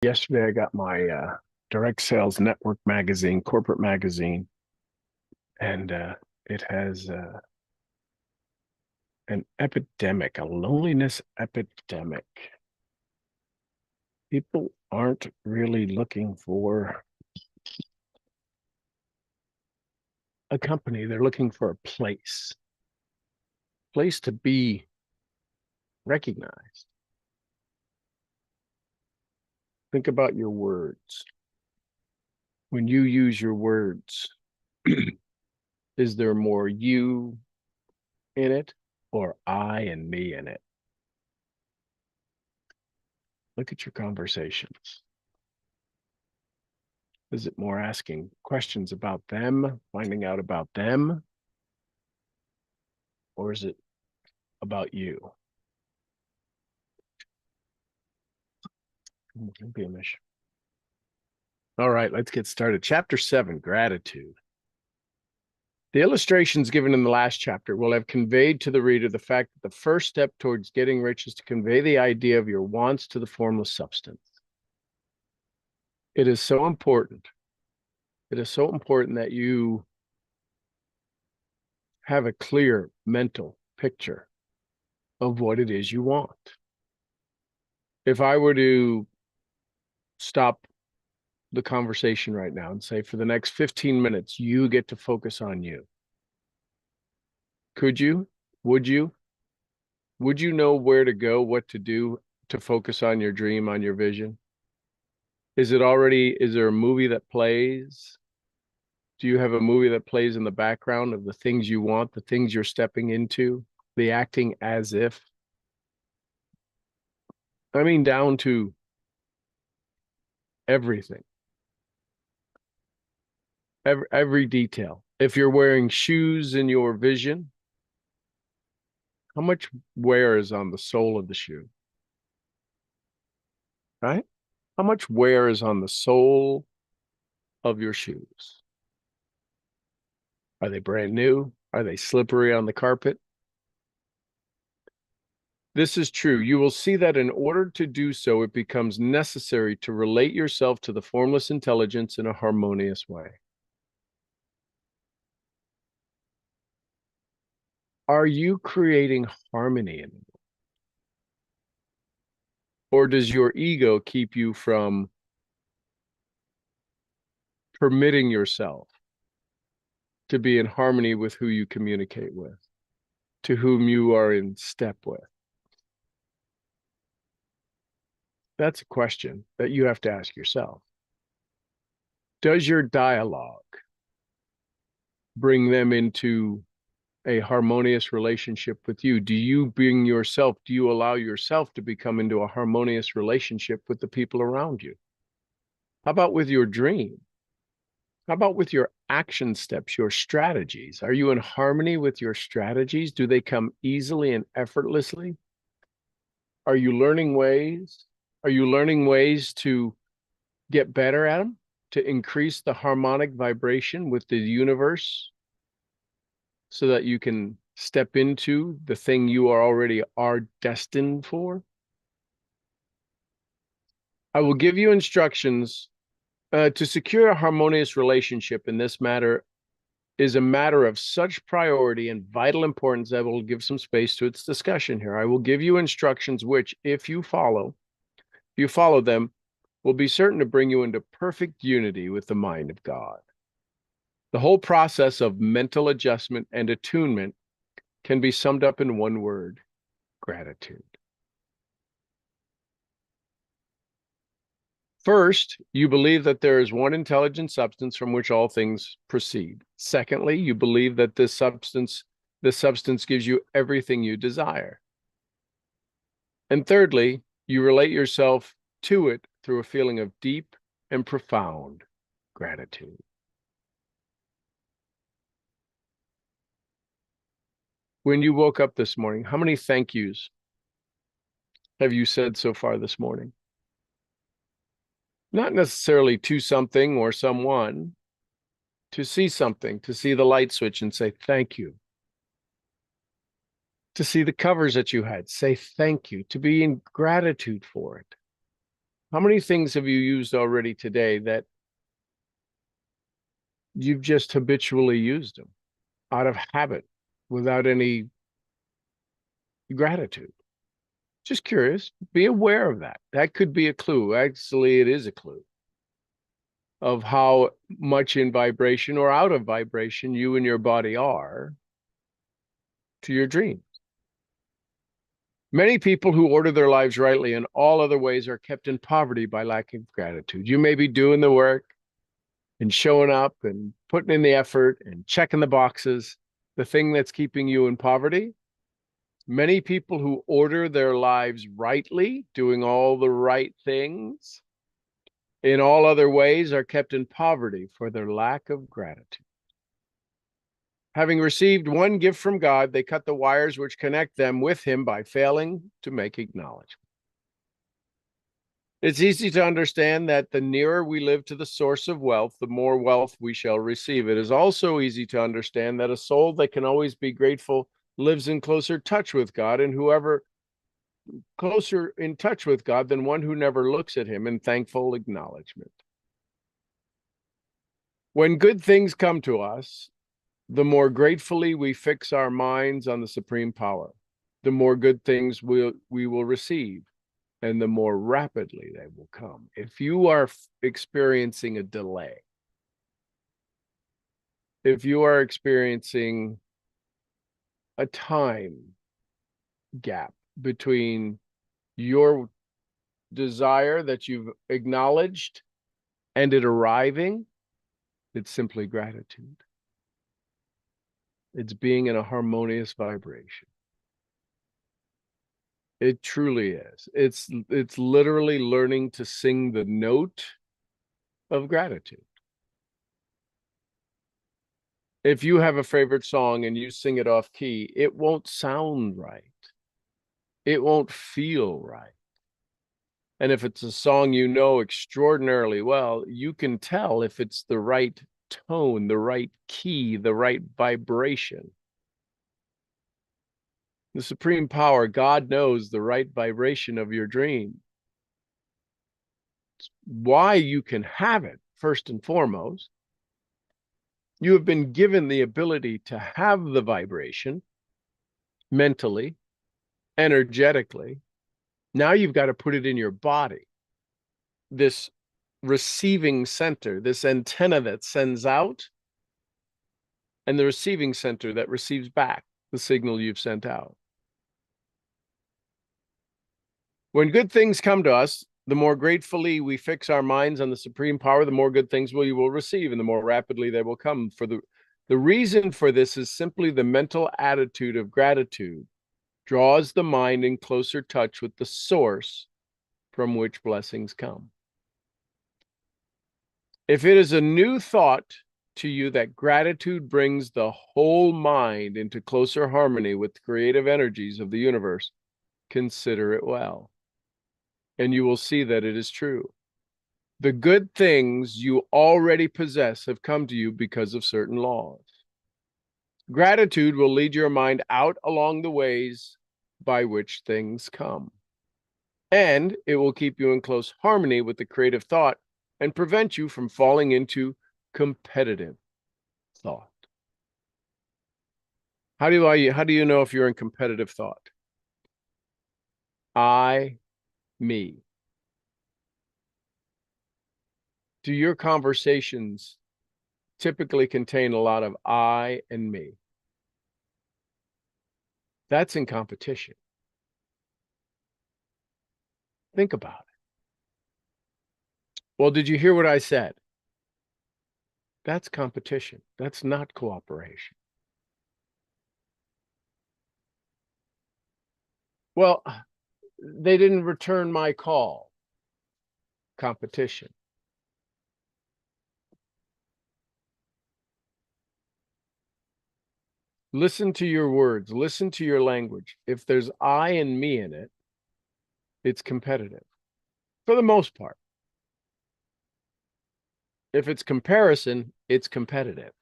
Yesterday, I got my Direct Sales Network magazine, corporate magazine, and it has an epidemic, a loneliness epidemic. People aren't really looking for a company, they're looking for a place to be recognized. Think about your words. When you use your words, is there more you in it or I and me in it? Look at your conversations. Is it more asking questions about them, finding out about them, or is it about you? Beamish. All right, let's get started. Chapter 7, Gratitude. The illustrations given in the last chapter will have conveyed to the reader the fact that the first step towards getting rich is to convey the idea of your wants to the formless substance. It is so important. It is so important that you have a clear mental picture of what it is you want. If I were to stop the conversation right now and say, for the next 15 minutes, you get to focus on you. Could you? Would you? Would you know where to go, what to do to focus on your dream, on your vision? Is there a movie that plays? Do you have a movie that plays in the background of the things you want, the things you're stepping into, the acting as if? I mean, down to everything, every detail. If you're wearing shoes in your vision, how much wear is on the sole of the shoe, right? How much wear is on the sole of your shoes? Are they brand new? Are they slippery on the carpet? This is true. You will see that in order to do so, it becomes necessary to relate yourself to the formless intelligence in a harmonious way. Are you creating harmony in it? Or does your ego keep you from permitting yourself to be in harmony with who you communicate with, to whom you are in step with? That's a question that you have to ask yourself. Does your dialogue bring them into a harmonious relationship with you? Do you allow yourself to become into a harmonious relationship with the people around you? How about with your dream? How about with your action steps, your strategies? Are you in harmony with your strategies? Do they come easily and effortlessly? Are you learning ways? Are you learning ways to get better at them, to increase the harmonic vibration with the universe so that you can step into the thing you are destined for? I will give you instructions to secure a harmonious relationship in this matter is a matter of such priority and vital importance that will give some space to its discussion here. I will give you instructions which, if you follow them, will be certain to bring you into perfect unity with the mind of God. The whole process of mental adjustment and attunement can be summed up in one word: gratitude. First, you believe that there is one intelligent substance from which all things proceed. Secondly, you believe that this substance gives you everything you desire. And thirdly, you relate yourself to it through a feeling of deep and profound gratitude. When you woke up this morning, how many thank yous have you said so far this morning? Not necessarily to something or someone, to see something, to see the light switch and say thank you. To see the covers that you had, say thank you, to be in gratitude for it. How many things have you used already today that you've just habitually used them out of habit without any gratitude? Just curious. Be aware of that. That could be a clue. Actually, it is a clue of how much in vibration or out of vibration you and your body are to your dreams. Many people who order their lives rightly in all other ways are kept in poverty by lack of gratitude. You may be doing the work and showing up and putting in the effort and checking the boxes. The thing that's keeping you in poverty, many people who order their lives rightly, doing all the right things in all other ways, are kept in poverty for their lack of gratitude. Having received one gift from God, they cut the wires which connect them with him by failing to make acknowledgement. It's easy to understand that the nearer we live to the source of wealth, the more wealth we shall receive. It is also easy to understand that a soul that can always be grateful lives in closer touch with God, and whoever closer in touch with God than one who never looks at him in thankful acknowledgement. When good things come to us, the more gratefully we fix our minds on the supreme power, the more good things we will receive, and the more rapidly they will come. If you are experiencing a delay, if you are experiencing a time gap between your desire that you've acknowledged and it arriving, it's simply gratitude. It's being in a harmonious vibration. It truly is. It's literally learning to sing the note of gratitude. If you have a favorite song and you sing it off key, it won't sound right. It won't feel right. And if it's a song you know extraordinarily well, you can tell if it's the right tone, the right key, the right vibration. The supreme power, God, knows the right vibration of your dream. It's why you can have it, first and foremost. You have been given the ability to have the vibration mentally, energetically. Now you've got to put it in your body. This receiving center, this antenna that sends out, and the receiving center that receives back the signal you've sent out. When good things come to us, the more gratefully we fix our minds on the supreme power, the more good things we will receive, and the more rapidly they will come. For the reason for this is simply the mental attitude of gratitude draws the mind in closer touch with the source from which blessings come. If it is a new thought to you that gratitude brings the whole mind into closer harmony with the creative energies of the universe, consider it well, and you will see that it is true. The good things you already possess have come to you because of certain laws. Gratitude will lead your mind out along the ways by which things come, and it will keep you in close harmony with the creative thought and prevent you from falling into competitive thought. How do you know if you're in competitive thought? I, me. Do your conversations typically contain a lot of I and me? That's in competition. Think about it. Well, did you hear what I said? That's competition. That's not cooperation. Well, they didn't return my call. Competition. Listen to your words. Listen to your language. If there's I and me in it, it's competitive for the most part. If it's comparison, it's competitive.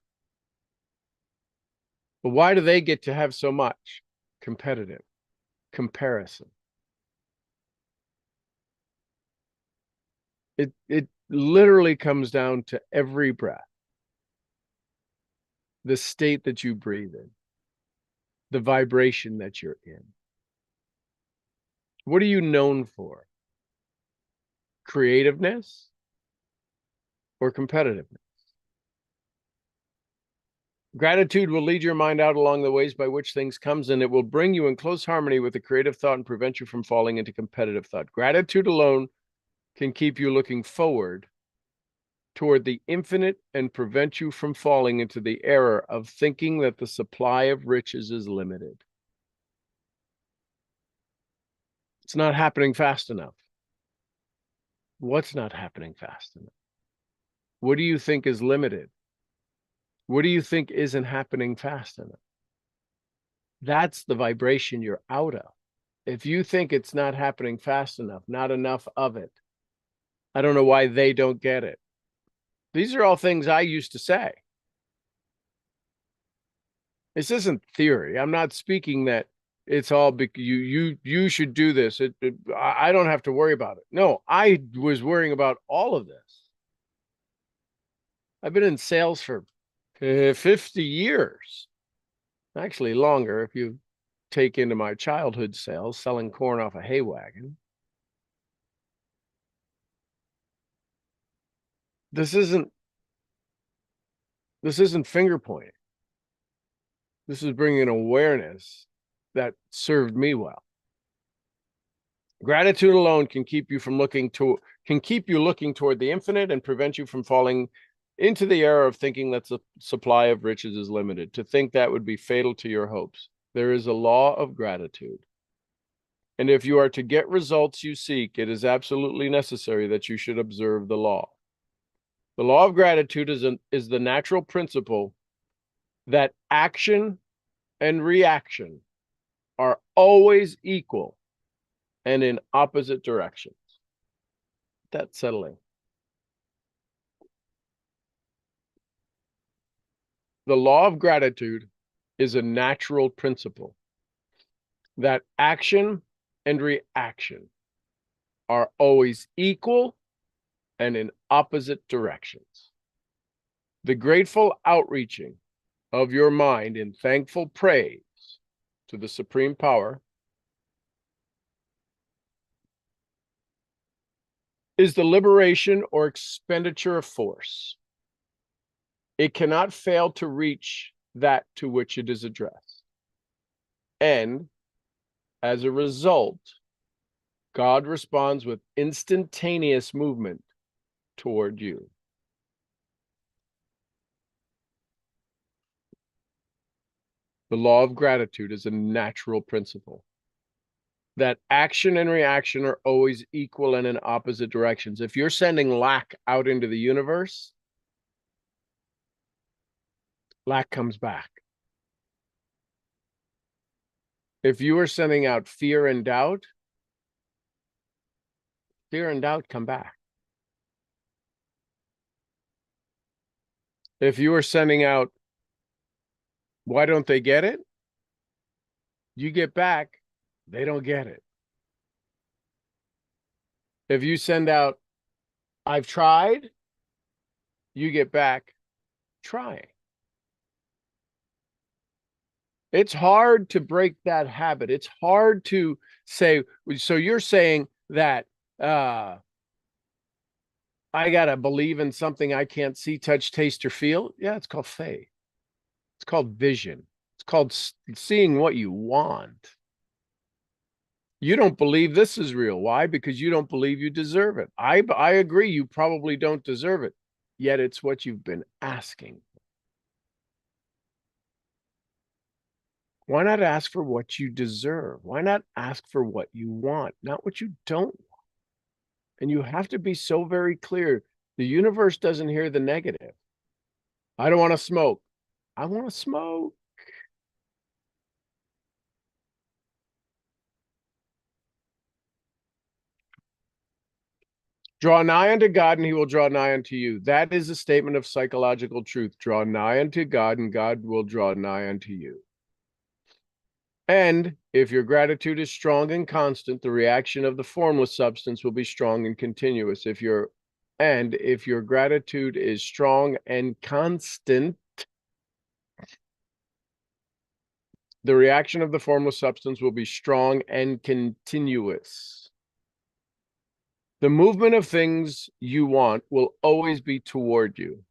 But why do they get to have so much? Competitive. Comparison. It literally comes down to every breath, the state that you breathe in, the vibration that you're in. What are you known for? Creativeness or competitiveness? Gratitude will lead your mind out along the ways by which things comes, and it will bring you in close harmony with the creative thought and prevent you from falling into competitive thought. Gratitude alone can keep you looking forward toward the infinite and prevent you from falling into the error of thinking that the supply of riches is limited. It's not happening fast enough. What's not happening fast enough? What do you think is limited? What do you think isn't happening fast enough? That's the vibration you're out of. If you think it's not happening fast enough, not enough of it, I don't know why they don't get it. These are all things I used to say. This isn't theory. I'm not speaking that it's all because you should do this. I don't have to worry about it. No, I was worrying about all of this. I've been in sales for 50 years, actually longer if you take into my childhood sales, selling corn off a hay wagon. This isn't finger pointing. This is bringing an awareness that served me well. Gratitude alone can keep you looking toward the infinite and prevent you from falling into the error of thinking that the supply of riches is limited. To think that would be fatal to your hopes. There is a law of gratitude. And if you are to get results you seek, it is absolutely necessary that you should observe the law. The law of gratitude is the natural principle that action and reaction are always equal and in opposite directions. That's settling. The law of gratitude is a natural principle that action and reaction are always equal and in opposite directions. The grateful outreaching of your mind in thankful praise to the Supreme Power is the liberation or expenditure of force. It cannot fail to reach that to which it is addressed. And as a result, God responds with instantaneous movement toward you. The law of gratitude is a natural principle that action and reaction are always equal and in opposite directions. If you're sending lack out into the universe, lack comes back. If you are sending out fear and doubt come back. If you are sending out, why don't they get it? You get back, they don't get it. If you send out, I've tried, you get back, trying. It's hard to break that habit. It's hard to say, so you're saying that I got to believe in something I can't see, touch, taste, or feel? Yeah, it's called faith. It's called vision. It's called seeing what you want. You don't believe this is real. Why? Because you don't believe you deserve it. I agree, you probably don't deserve it, yet it's what you've been asking. Why not ask for what you deserve? Why not ask for what you want, not what you don't want? And you have to be so very clear. The universe doesn't hear the negative. I don't want to smoke. I want to smoke. Draw nigh unto God, and he will draw nigh unto you. That is a statement of psychological truth. Draw nigh unto God, and God will draw nigh unto you. And if your gratitude is strong and constant, the reaction of the formless substance will be strong and continuous. If your And if your gratitude is strong and constant, the reaction of the formless substance will be strong and continuous. The movement of things you want will always be toward you.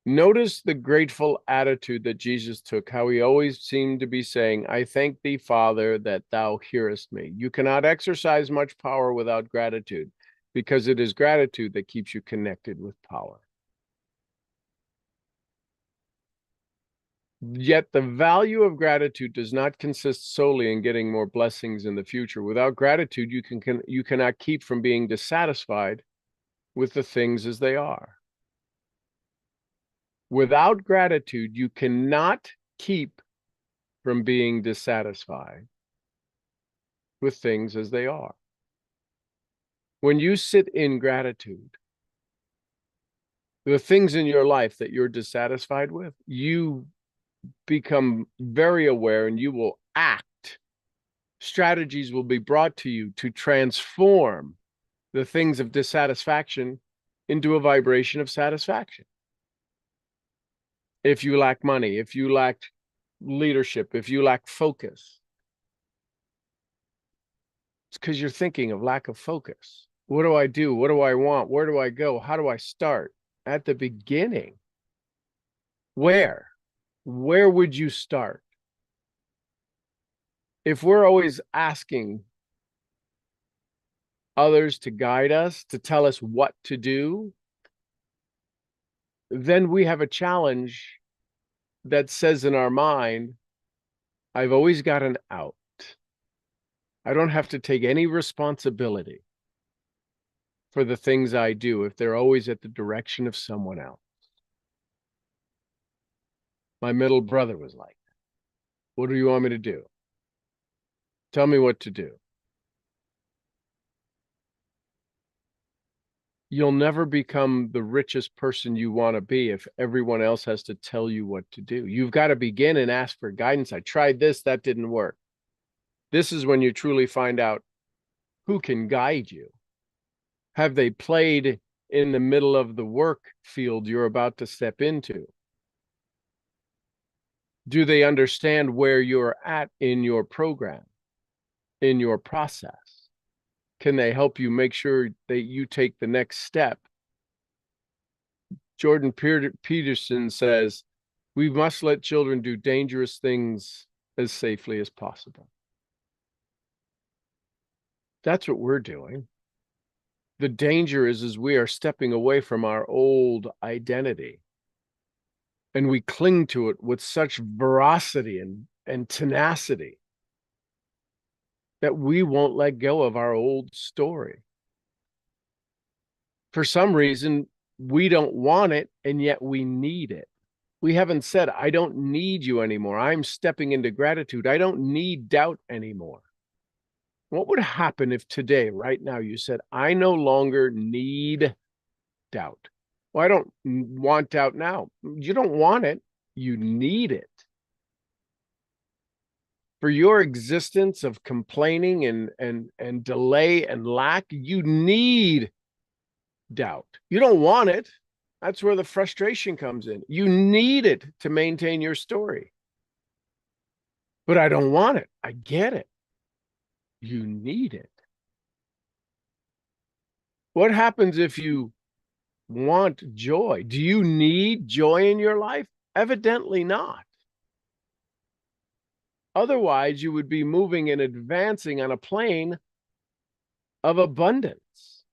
Notice the grateful attitude that Jesus took, how he always seemed to be saying, I thank thee, Father, that thou hearest me. You cannot exercise much power without gratitude, because it is gratitude that keeps you connected with power. Yet the value of gratitude does not consist solely in getting more blessings in the future. Without gratitude, you cannot keep from being dissatisfied with the things as they are. Without gratitude, you cannot keep from being dissatisfied with things as they are. When you sit in gratitude, the things in your life that you're dissatisfied with, you become very aware and you will act. Strategies will be brought to you to transform the things of dissatisfaction into a vibration of satisfaction. If you lack money, if you lack leadership, if you lack focus, it's because you're thinking of lack of focus. What do I do? What do I want? Where do I go? How do I start? At the beginning, where would you start? If we're always asking others to guide us, to tell us what to do, then we have a challenge that says in our mind, I've always got an out. I don't have to take any responsibility for the things I do if they're always at the direction of someone else. My middle brother was like that. What do you want me to do? Tell me what to do. You'll never become the richest person you want to be if everyone else has to tell you what to do. You've got to begin and ask for guidance. I tried this, that didn't work. This is when you truly find out who can guide you. Have they played in the middle of the work field you're about to step into? Do they understand where you're at in your program, in your process? Can they help you make sure that you take the next step? Jordan Peterson says, we must let children do dangerous things as safely as possible. That's what we're doing. The danger is we are stepping away from our old identity. And we cling to it with such veracity and tenacity that we won't let go of our old story. For some reason, we don't want it, and yet we need it. We haven't said, I don't need you anymore. I'm stepping into gratitude. I don't need doubt anymore. What would happen if today, right now, you said, I no longer need doubt? Well, I don't want doubt now. You don't want it. You need it. For your existence of complaining and delay and lack, you need doubt. You don't want it. That's where the frustration comes in. You need it to maintain your story. But I don't want it. I get it. You need it. What happens if you want joy? Do you need joy in your life? Evidently not. Otherwise, you would be moving and advancing on a plane of abundance,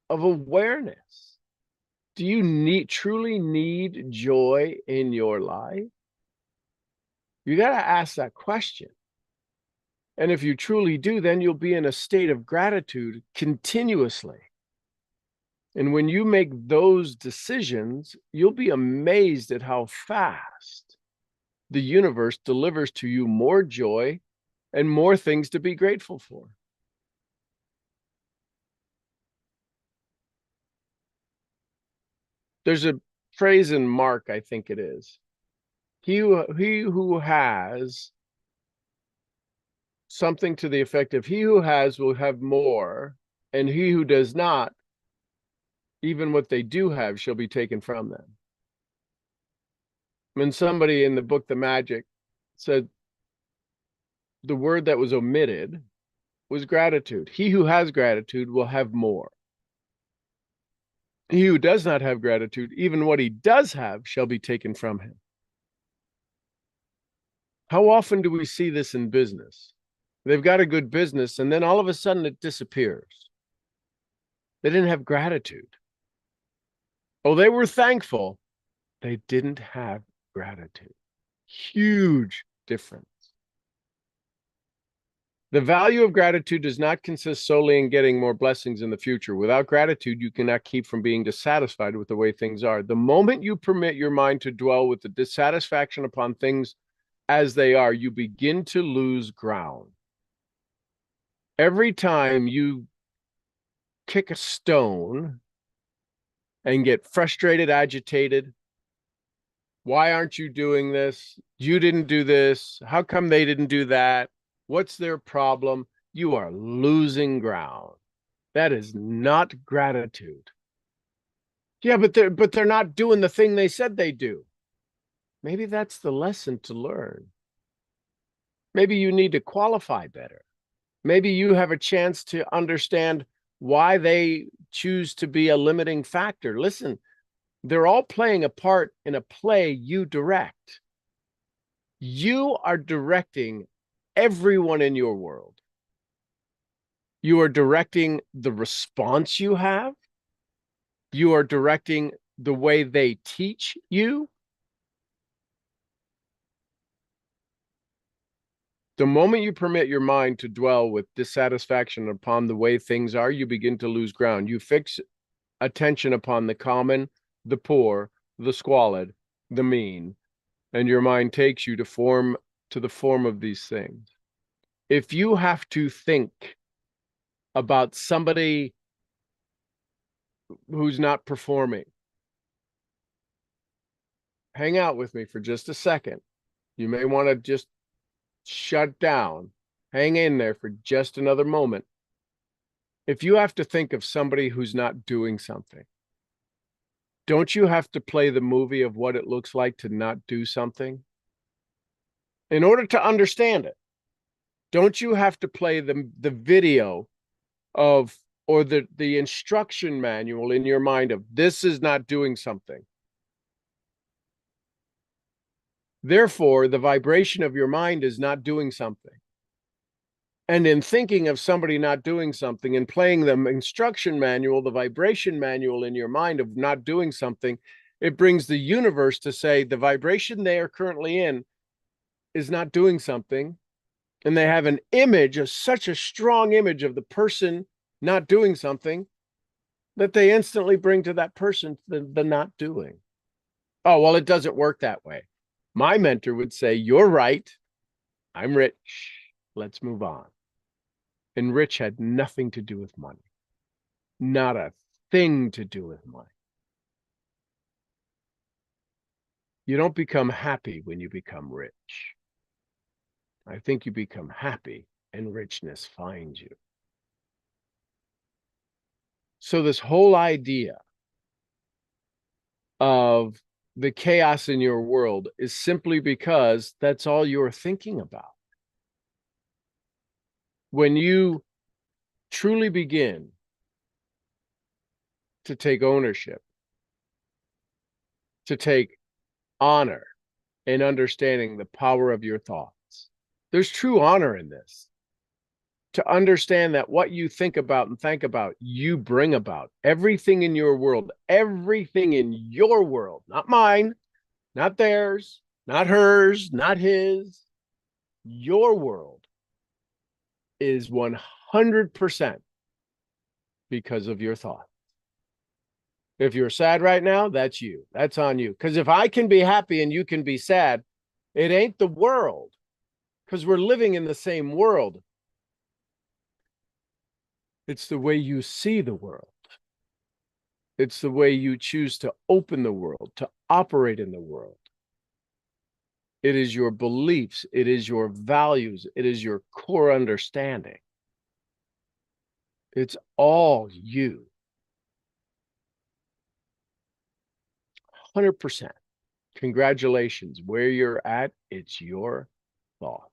of awareness. Do you truly need joy in your life? You got to ask that question. And if you truly do, then you'll be in a state of gratitude continuously. And when you make those decisions, you'll be amazed at how fast the universe delivers to you more joy and more things to be grateful for. There's a phrase in Mark, I think it is. He who has something to the effect of, he who has will have more, And he who does not, even what they do have shall be taken from them. When somebody in the book The Magic said the word that was omitted was gratitude. He who has gratitude will have more. He who does not have gratitude, even what he does have shall be taken from him. How often do we see this in business? They've got a good business, and then all of a sudden it disappears. They didn't have gratitude. Oh, they were thankful. They didn't have gratitude. Huge difference. The value of gratitude does not consist solely in getting more blessings in the future. Without gratitude, you cannot keep from being dissatisfied with the way things are. The moment you permit your mind to dwell with the dissatisfaction upon things as they are, you begin to lose ground. Every time you kick a stone and get frustrated, agitated, why aren't you doing this? You didn't do this. How come they didn't do that? What's their problem? You are losing ground. That is not gratitude. Yeah, but they're not doing the thing they said they do. Maybe that's the lesson to learn. Maybe you need to qualify better. Maybe you have a chance to understand why they choose to be a limiting factor. Listen, they're all playing a part in a play you direct. You are directing everyone in your world. You are directing the response you have. You are directing the way they teach you. The moment you permit your mind to dwell with dissatisfaction upon the way things are, you begin to lose ground. You fix attention upon the common, the poor, the squalid, the mean, and your mind takes you to the form of these things. If you have to think about somebody who's not performing, hang out with me for just a second. You may want to just shut down, hang in there for just another moment. If you have to think of somebody who's not doing something, don't you have to play the movie of what it looks like to not do something? In order to understand it, don't you have to play the video of, or the instruction manual in your mind of, this is not doing something? Therefore, the vibration of your mind is not doing something. And in thinking of somebody not doing something and playing the instruction manual, the vibration manual in your mind of not doing something, it brings the universe to say the vibration they are currently in is not doing something. And they have an image, such a strong image of the person not doing something, that they instantly bring to that person the not doing. Oh, well, it doesn't work that way. My mentor would say, you're right. I'm rich. Let's move on. And rich had nothing to do with money. Not a thing to do with money. You don't become happy when you become rich. I think you become happy and richness finds you. So this whole idea of the chaos in your world is simply because that's all you're thinking about. When you truly begin to take ownership, to take honor in understanding the power of your thoughts, there's true honor in this. To understand that what you think about and think about, you bring about. Everything in your world, not mine, not theirs, not hers, not his, your world is 100% because of your thought. If you're sad right now, that's you. That's on you. Because if I can be happy and you can be sad, it ain't the world. Because we're living in the same world. It's the way you see the world. It's the way you choose to open the world, to operate in the world. It is your beliefs. It is your values. It is your core understanding. It's all you. 100%. Congratulations. Where you're at, it's your thought.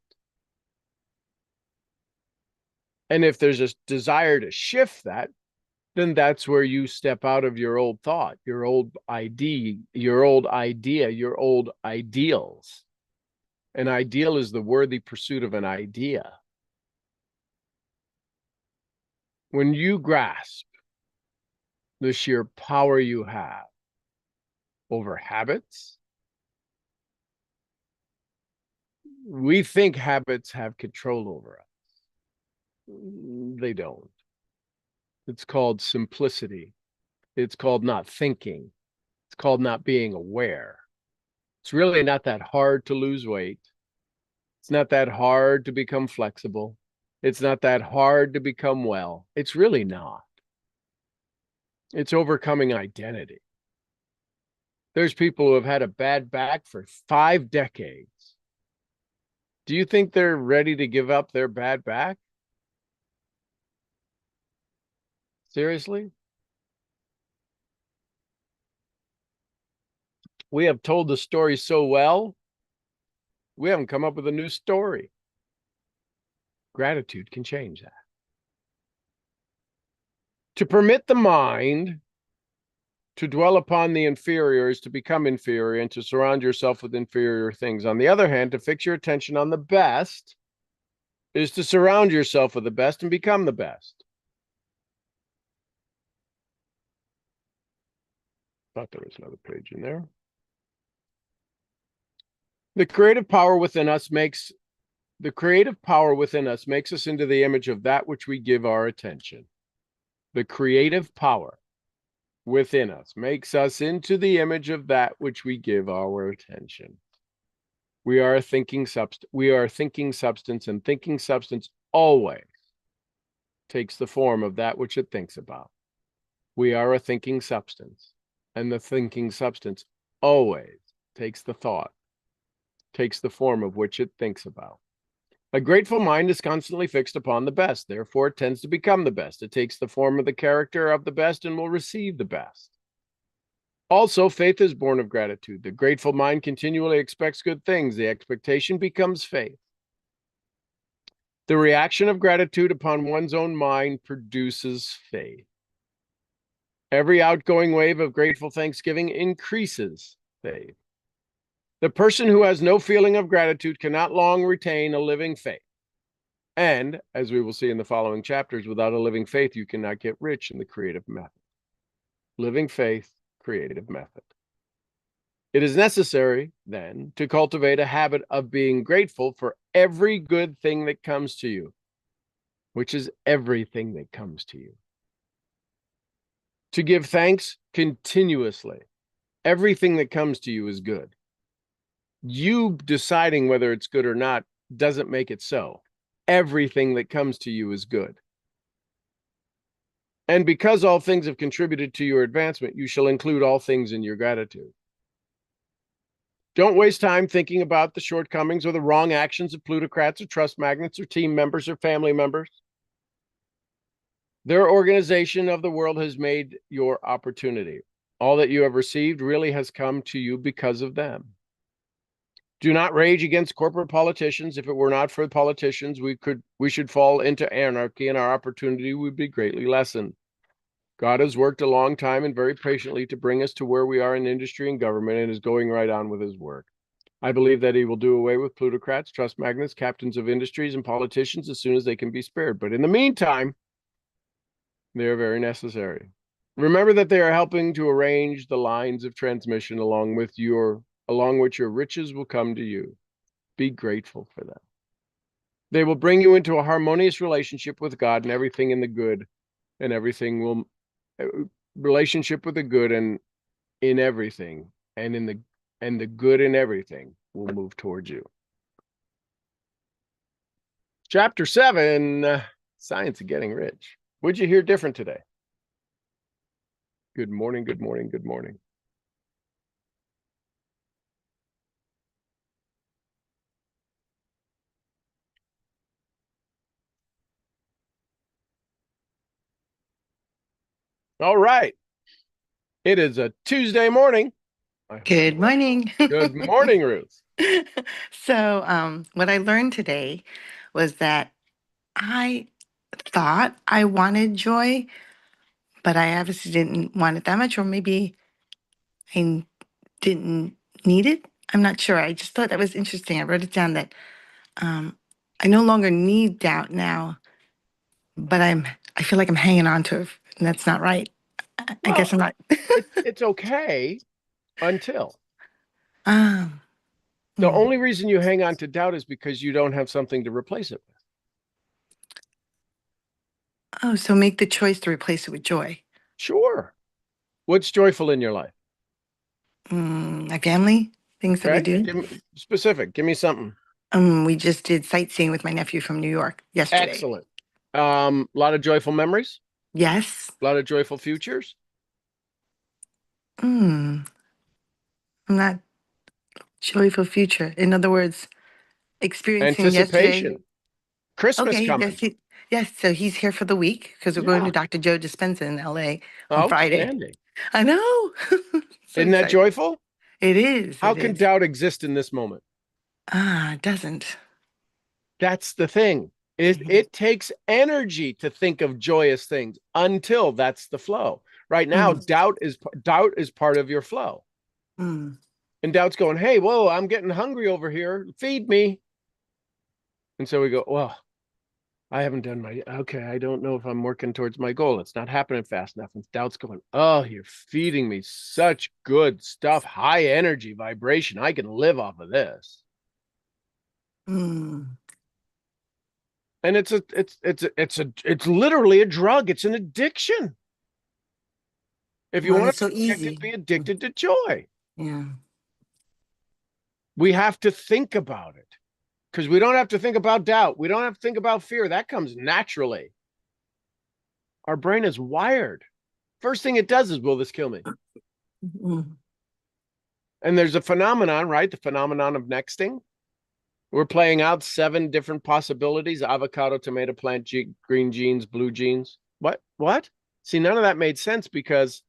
And if there's a desire to shift that, then that's where you step out of your old thought, your old idea, your old ideals. An ideal is the worthy pursuit of an idea. When you grasp the sheer power you have over habits, we think habits have control over us. They don't. It's called simplicity. It's called not thinking. It's called not being aware. It's really not that hard to lose weight. It's not that hard to become flexible. It's not that hard to become well. It's really not. It's overcoming identity. There's people who have had a bad back for 5 decades. Do you think they're ready to give up their bad back? Seriously? We have told the story so well, we haven't come up with a new story. Gratitude can change that. To permit the mind to dwell upon the inferior is to become inferior and to surround yourself with inferior things. On the other hand, to fix your attention on the best is to surround yourself with the best and become the best. Thought there was another page in there. The creative power within us makes us into the image of that which we give our attention. The creative power within us makes us into the image of that which we give our attention. We are a thinking substance. We are a thinking substance, and thinking substance always takes the form of that which it thinks about. We are a thinking substance, and the thinking substance always takes the thought, takes the form of which it thinks about. A grateful mind is constantly fixed upon the best. Therefore, it tends to become the best. It takes the form of the character of the best and will receive the best. Also, faith is born of gratitude. The grateful mind continually expects good things. The expectation becomes faith. The reaction of gratitude upon one's own mind produces faith. Every outgoing wave of grateful thanksgiving increases faith. The person who has no feeling of gratitude cannot long retain a living faith. And, as we will see in the following chapters, without a living faith, you cannot get rich in the creative method. Living faith, creative method. It is necessary, then, to cultivate a habit of being grateful for every good thing that comes to you, which is everything that comes to you. To give thanks continuously. Everything that comes to you is good. You deciding whether it's good or not doesn't make it so. Everything that comes to you is good. And because all things have contributed to your advancement, you shall include all things in your gratitude. Don't waste time thinking about the shortcomings or the wrong actions of plutocrats or trust magnates or team members or family members. Their organization of the world has made your opportunity. All that you have received really has come to you because of them. Do not rage against corporate politicians. If it were not for politicians, we should fall into anarchy and our opportunity would be greatly lessened. God has worked a long time and very patiently to bring us to where we are in industry and government and is going right on with his work. I believe that he will do away with plutocrats, trust magnates, captains of industries, and politicians as soon as they can be spared. But in the meantime, they are very necessary. Remember that they are helping to arrange the lines of transmission along which your riches will come to you. Be grateful for them. They will bring you into a harmonious relationship with God and everything in the good, and everything will relationship with the good and in everything, and the good in everything will move towards you. Chapter 7, Science of Getting Rich. What'd you hear different today? Good morning, good morning, good morning. All right. It is a Tuesday morning. Good morning. Good morning, Ruth. So, what I learned today was that I thought I wanted joy, but I obviously didn't want it that much, or maybe I didn't need it. I'm not sure. I just thought that was interesting. I wrote it down that um, I no longer need doubt now, but I feel like I'm hanging on to it, and that's not right. I guess Well, I'm not. it's okay until Um, the hmm. only reason you hang on to doubt is because you don't have something to replace it with. Oh, so make the choice to replace it with joy. Sure. What's joyful in your life? My family, things that we Okay. do. Give me specific. Give me something. We just did sightseeing with my nephew from New York yesterday. Excellent. A lot of joyful memories, Yes. a lot of joyful futures, Mm, I'm not joyful future. In other words, experiencing yesterday. anticipation, Christmas Okay, coming. yes. So he's here for the week because we're going to Yeah. Dr. Joe Dispenza in LA on Friday. Outstanding. I know. So Isn't that excited. joyful? It is. How It can is. doubt exist in this moment? It doesn't. That's the thing. It, Mhm. it takes energy to think of joyous things until that's the flow. Right now, Mm, doubt is part of your flow. mm, And doubt's going, hey, whoa, I'm getting hungry over here. Feed me. And so we go, well, I haven't done my okay. I don't know if I'm working towards my goal. It's not happening fast enough. And doubt's going, oh, you're feeding me such good stuff, high energy vibration. I can live off of this. mm. And it's literally a drug. It's an addiction. If you Well, and want it's to so be addicted, easy. be addicted to joy. Yeah. We have to think about it because we don't have to think about doubt. We don't have to think about fear. That comes naturally. Our brain is wired. First thing it does is, will this kill me? Mm, And there's a phenomenon, right? The phenomenon of nexting. We're playing out 7 different possibilities: avocado, tomato plant, green jeans, blue jeans. What? What? See, none of that made sense because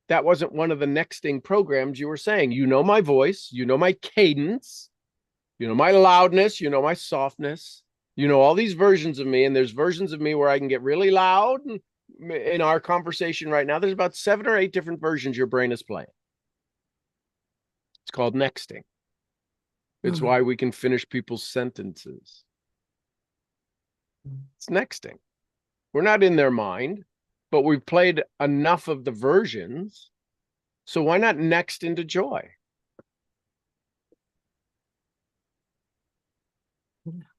that wasn't one of the nexting programs you were saying. You know my voice, you know my cadence, you know my loudness, you know my softness, you know all these versions of me. And there's versions of me where I can get really loud. And in our conversation right now, there's about 7 or 8 different versions your brain is playing. It's called nexting. It's mm, why we can finish people's sentences. It's nexting. We're not in their mind, but we've played enough of the versions. So why not next into joy?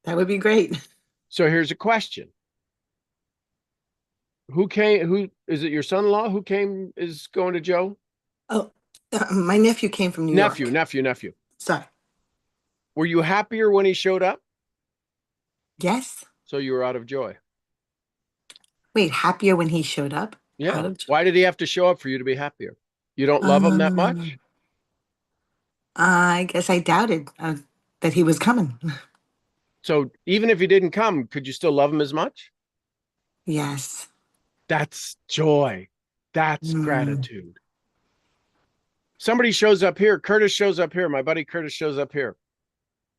that would be great. So here's a question. Who came? Who is it? Your son-in-law who came is going to Joe? Oh, my nephew came from New Nephew, York. nephew, nephew. Sorry. Were you happier when he showed up? Yes. So you were out of joy. Wait, happier when he showed up? Out Yeah. of, Why did he have to show up for you to be happier? You don't love him that much? um, I guess I doubted that he was coming. So even if he didn't come, could you still love him as much? Yes. That's joy. That's Mm, gratitude. Somebody shows up here. Curtis shows up here. My buddy Curtis shows up here.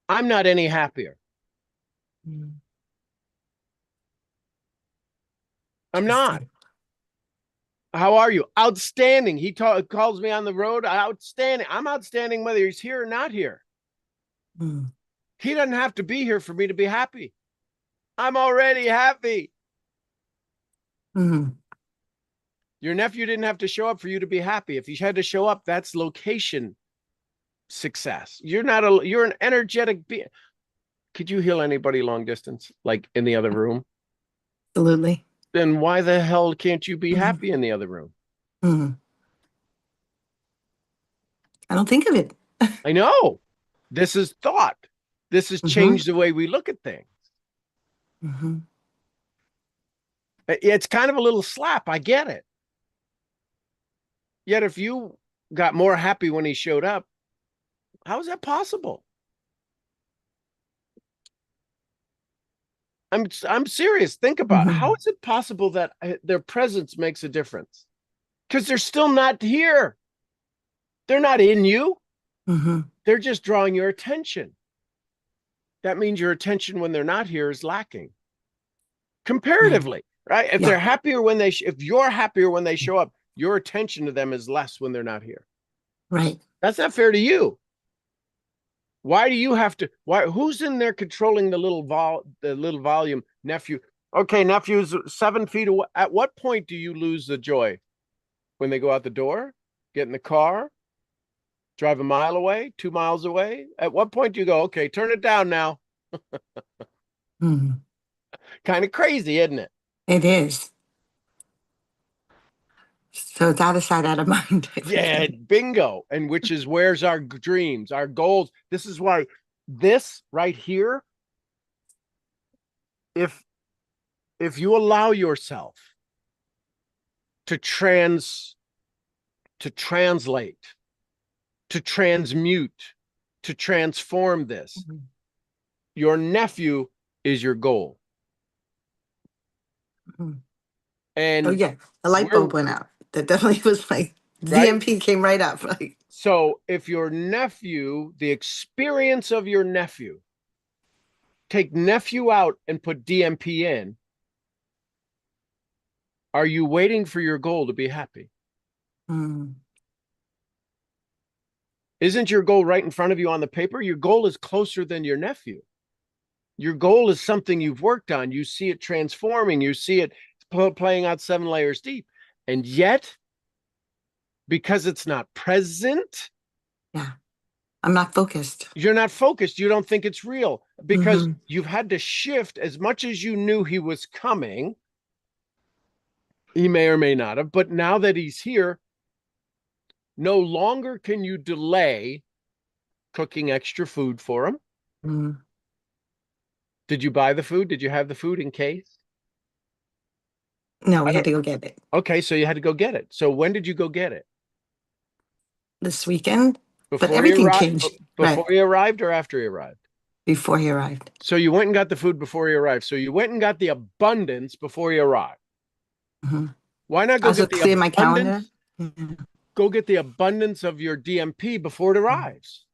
I'm not any happier. mm, I'm not. interesting. How are you? Outstanding. He calls me on the road. Outstanding. I'm outstanding whether he's here or not here. Mm, He doesn't have to be here for me to be happy. I'm already happy. mm, Your nephew didn't have to show up for you to be happy. If he had to show up, that's location success. You're an energetic being. Could you heal anybody long distance, like in the other room? absolutely. Then why the hell can't you be Mm, happy in the other room? mm. I don't think of it. I know. This is thought. This has Hmm. changed the way we look at things. Hmm. It's kind of a little slap. I get it. Yet if you got more happy when he showed up, how is that possible? I'm serious. Think about it. How Hmm. is it possible that their presence makes a difference? because they're still not here. They're not in you. Mm-hmm. They're just drawing your attention. That means your attention when they're not here is lacking Right. comparatively, right? If Yeah. they're happier when if you're happier when they show up, your attention to them is less when they're not here. Right. That's not fair to you. Why do you have to? Why? Who's in there controlling the little volume, nephew? Okay, nephew's 7 feet away. At what point do you lose the joy? When they go out the door, get in the car, drive a mile away, 2 miles away? At what point do you go, okay, turn it down now? Mm. Kind of crazy, isn't it? It is. So it's out of sight, out of mind. Yeah, bingo. And which is where's our dreams, our goals. This is why this right here, if you allow yourself to translate, to transmute, to transform this, Mhm. your nephew is your goal. Mhm. And Oh yeah, the light we're bulb went out. That definitely was like right. DMP came right up. Like, So if your nephew, the experience of your nephew, take nephew out and put DMP in, are you waiting for your goal to be happy? mm, Isn't your goal right in front of you on the paper? Your goal is closer than your nephew. Your goal is something you've worked on. You see it transforming. You see it playing out 7 layers deep. And yet, because it's not present, yeah, I'm not focused. you're not focused. You don't think it's real because Hmm. you've had to shift as much as you knew he was coming. He may or may not have, but now that he's here, no longer can you delay cooking extra food for him. Mm. Did you buy the food? Did you have the food in case? No, I we had don't. to go get it Okay, so you had to go get it. So when did you go get it? this weekend, but Before he everything arrived? changed Before right he arrived or after he arrived? before he arrived. So you went and got the food before he arrived. So you went and got the abundance before he arrived. Hmm. Why not go Also get the clear my calendar. abundance? Go get the abundance of your DMP before it arrives.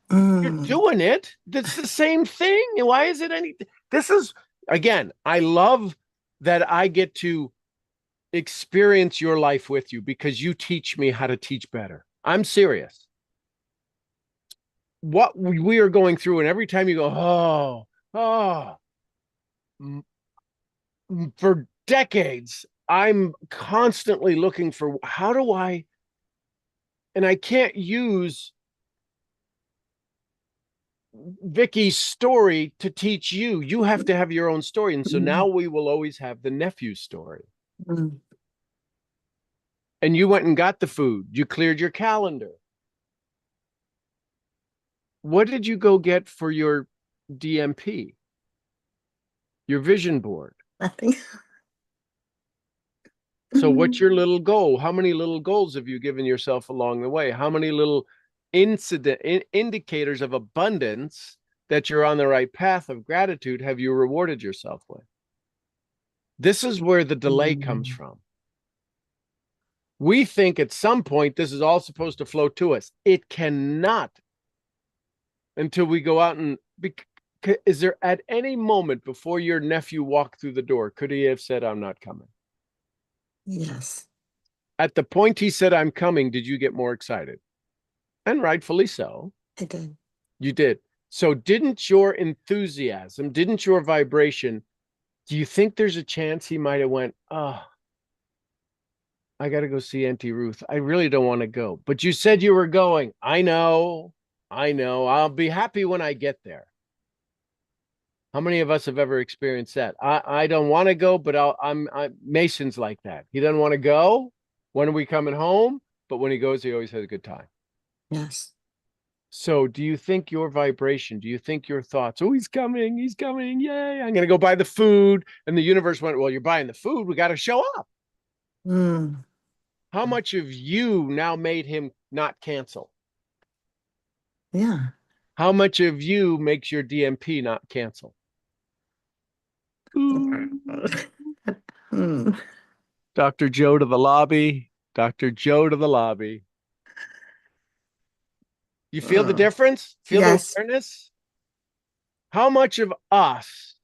You're Mm. doing it. It's the same thing. Why is it anything? This is, again, I love that I get to experience your life with you because you teach me how to teach better. I'm serious. What we are going through, and every time you go, for decades, I'm constantly looking for how do I, and I can't use Vicky's story to teach you. You have to have your own story. And so now we will always have the nephew story. Mm. And you went and got the food. You cleared your calendar. What did you go get for your DMP? Your vision board. Nothing. So what's your little goal? How many little goals have you given yourself along the way? How many little indicators of abundance that you're on the right path of gratitude have you rewarded yourself with? This is where the delay comes Mm. from. We think at some point this is all supposed to flow to us. It cannot until we go out and is there at any moment before your nephew walked through the door, could he have said, I'm not coming? Yes, At the point he said, I'm coming, did you get more excited? And rightfully so. I did. You did. So didn't your enthusiasm, didn't your vibration, do you think there's a chance he might have went, oh, I got to go see Auntie Ruth. I really don't want to go. But you said you were going. I know. I'll be happy when I get there. How many of us have ever experienced that? I don't want to go, but I'm Mason's like that. He doesn't want to go. When are we coming home? But when he goes, he always has a good time. Yes. So do you think your vibration, do you think your thoughts, oh, he's coming, yay, I'm going to go buy the food. And the universe went, well, you're buying the food. We got to show up. Mm. How much of you now made him not cancel? Yeah. How much of you makes your DMP not cancel? Mm. Dr. Joe to the lobby. Dr. Joe to the lobby. You feel the Mm. difference? Feel the Yes. awareness? How much of us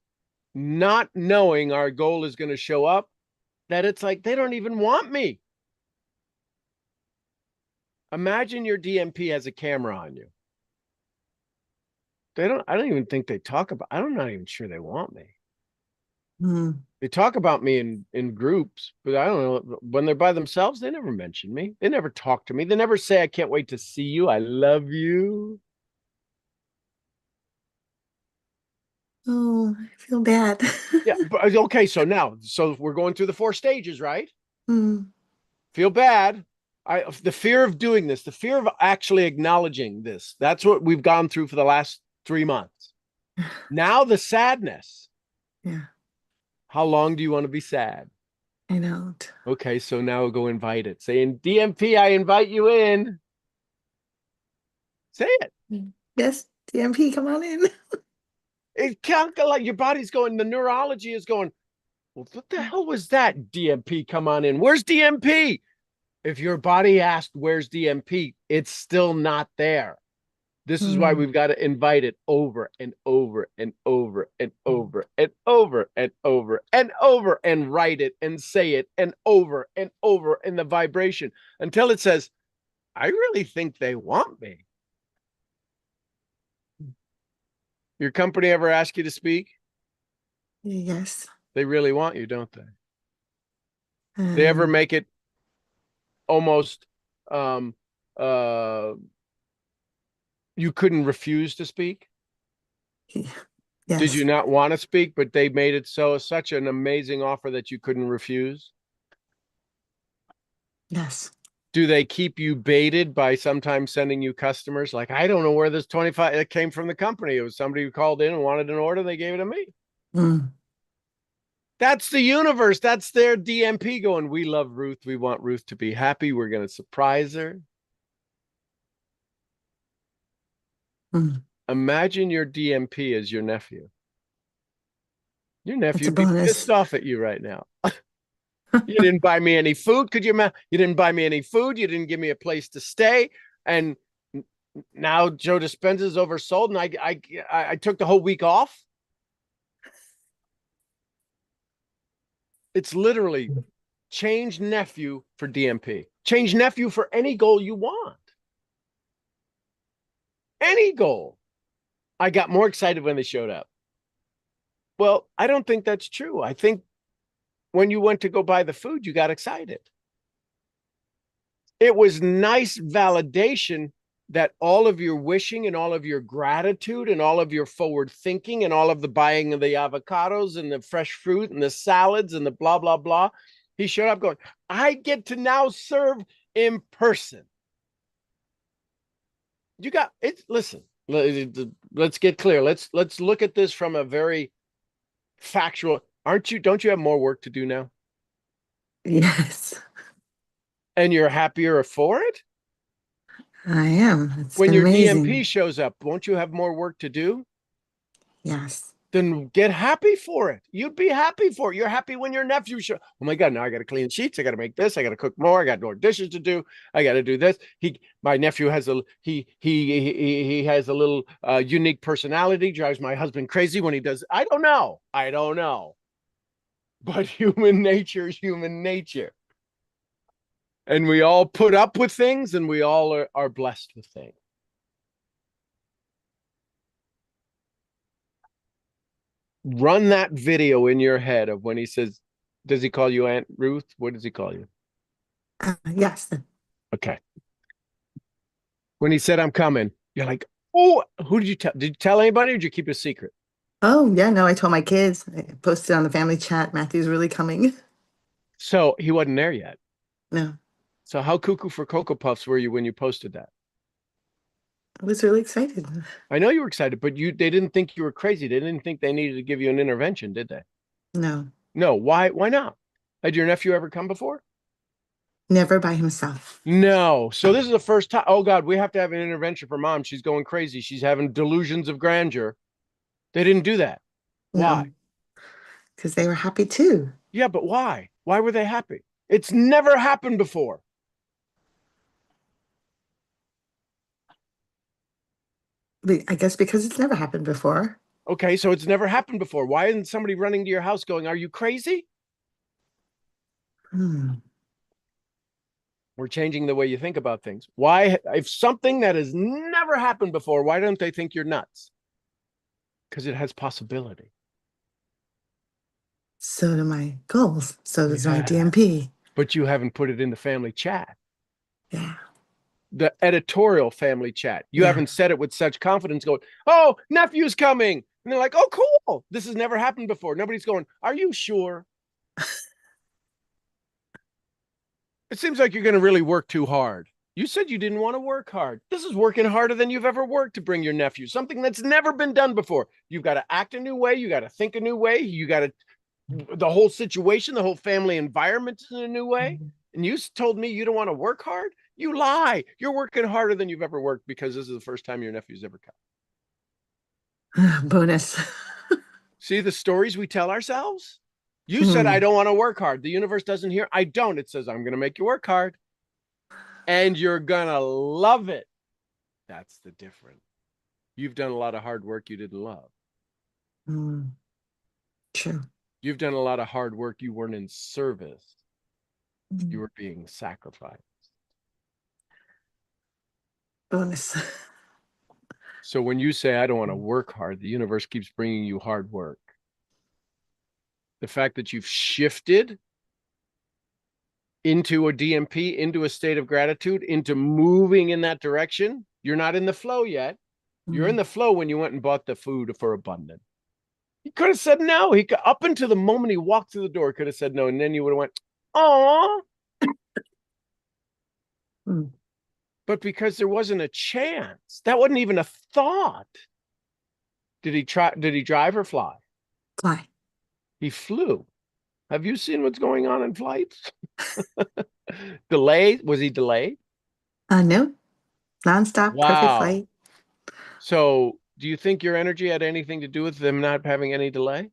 not knowing our goal is going to show up that it's like they don't even want me? Imagine your DMP has a camera on you. I don't even think they talk about, I'm not even sure they want me. Mm. They talk about me in groups, but I don't know when they're by themselves, they never mention me. They never talk to me. They never say, I can't wait to see you. I love you. Oh, I feel bad. Yeah. But okay. So we're going through the 4 stages, right? Mm. Feel bad. The fear of doing this, the fear of actually acknowledging this. That's what we've gone through for the last 3 months. Now the sadness. Yeah, How long do you want to be sad? I don't. Okay, so now go invite it. Saying DMP, I invite you in. Say it. Yes, DMP, come on in. It can't go like your body's going, the neurology is going, well, what the hell was that? DMP, come on in. Where's DMP? If your body asked, where's DMP? It's still not there. This is why Mm. we've got to invite it over and over and over and over and over and over and over and write it and say it and over in the vibration until it says, I really think they want me. Your company ever ask you to speak? Yes. They really want you, don't they? They ever Um, make it almost um uh you couldn't refuse to speak? Did you yes. not want to speak, but they made it such an amazing offer that you couldn't refuse? Yes. Do they keep you baited by sometimes sending you customers like, I don't know where this 25 it came from the company. It was somebody who called in and wanted an order, they gave it to me. Mm. That's the universe. That's their DMP going, we love Ruth. We want Ruth to be happy. We're going to surprise her. Mm. Imagine your DMP as your nephew. Your That's a nephew'd be bonus. pissed off at you right now. You didn't buy me any food. You didn't buy me any food. You didn't give me a place to stay. And now Joe Dispenza's oversold, and I took the whole week off. It's literally change nephew for DMP. Change nephew for any goal you want. Any goal. I got more excited when they showed up. Well, I don't think that's true. I think when you went to go buy the food, you got excited. It was nice validation that all of your wishing and all of your gratitude and all of your forward thinking and all of the buying of the avocados and the fresh fruit and the salads and the blah, blah, blah. He showed up going, I get to now serve in person. You got it. Listen, let's get clear. Let's look at this from a very factual. Don't you have more work to do now? Yes, And you're happier for it? I am. It's When been your DMP amazing. shows up, won't you have more work to do? Yes. Then get happy for it. You'd be happy for it. You're happy when your nephew show. Oh my God, now I got to clean sheets. I got to make this. I got to cook more. I got more dishes to do. I got to do this. My nephew has he has a little unique personality. Drives my husband crazy when he does. I don't know. But human nature is human nature, and we all put up with things, and we all are blessed with things. Run that video in your head of when he says, does he call you Aunt Ruth? What does he call you? Yes. Okay. When he said, I'm coming, you're like, oh, who did you tell? Did you tell anybody or did you keep it a secret? Oh, yeah. No, I told my kids. I posted on the family chat. Matthew's really coming. So he wasn't there yet. No, So how cuckoo for Cocoa Puffs were you when you posted that? I was really excited. I know you were excited, but they didn't think you were crazy. They didn't think they needed to give you an intervention, did they? No, No. Why not? Had your nephew ever come before? never by himself. No. So this is the first time. Oh God, we have to have an intervention for mom. She's going crazy. She's having delusions of grandeur. They didn't do that. Why? No, because they were happy too. Yeah, but why? Why were they happy? It's never happened before. I guess because it's never happened before. Okay, so it's never happened before. Why isn't somebody running to your house going, "Are you crazy?" Hmm. We're changing the way you think about things. Why, if something that has never happened before, why don't they think you're nuts? Because it has possibility. So do my goals. So does my Yeah. DMP. But you haven't put it in the family chat, Yeah. the editorial family chat. You Yeah. haven't said it with such confidence, going, "Oh, nephew's coming." And they're like, "Oh, cool. This has never happened before." Nobody's going, "Are you sure?" It seems like you're going to really work too hard. You said you didn't want to work hard. This is working harder than you've ever worked to bring your nephew, something that's never been done before. You've got to act a new way. You got to think a new way. You got to, the whole situation, the whole family environment in a new way. And you told me you don't want to work hard? You lie. You're working harder than you've ever worked because this is the first time your nephew's ever come. Bonus. See the stories we tell ourselves? You said, "I Hmm. don't want to work hard." The universe doesn't hear, "I don't." It says, "I'm going to make you work hard and you're going to love it." That's the difference. You've done a lot of hard work you didn't love. Hmm. True. You've done a lot of hard work you weren't in service. You Hmm. were being sacrificed. Bonus. So when you say, "I don't want to work hard," the universe keeps bringing you hard work. The fact that you've shifted into a DMP, into a state of gratitude, into moving in that direction, you're not in the flow yet. You're in Hmm. the flow when you went and bought the food for abundance. He could have said no. He could, up until the moment he walked through the door, could have said no, and then you would have went, "Oh," Hmm. but because there wasn't a chance, that wasn't even a thought. Did he try? Did he drive or fly? Fly. He flew. Have you seen what's going on in flights? Delayed? Was he delayed? No. Nonstop. Perfect Wow. flight. So, do you think your energy had anything to do with them not having any delay?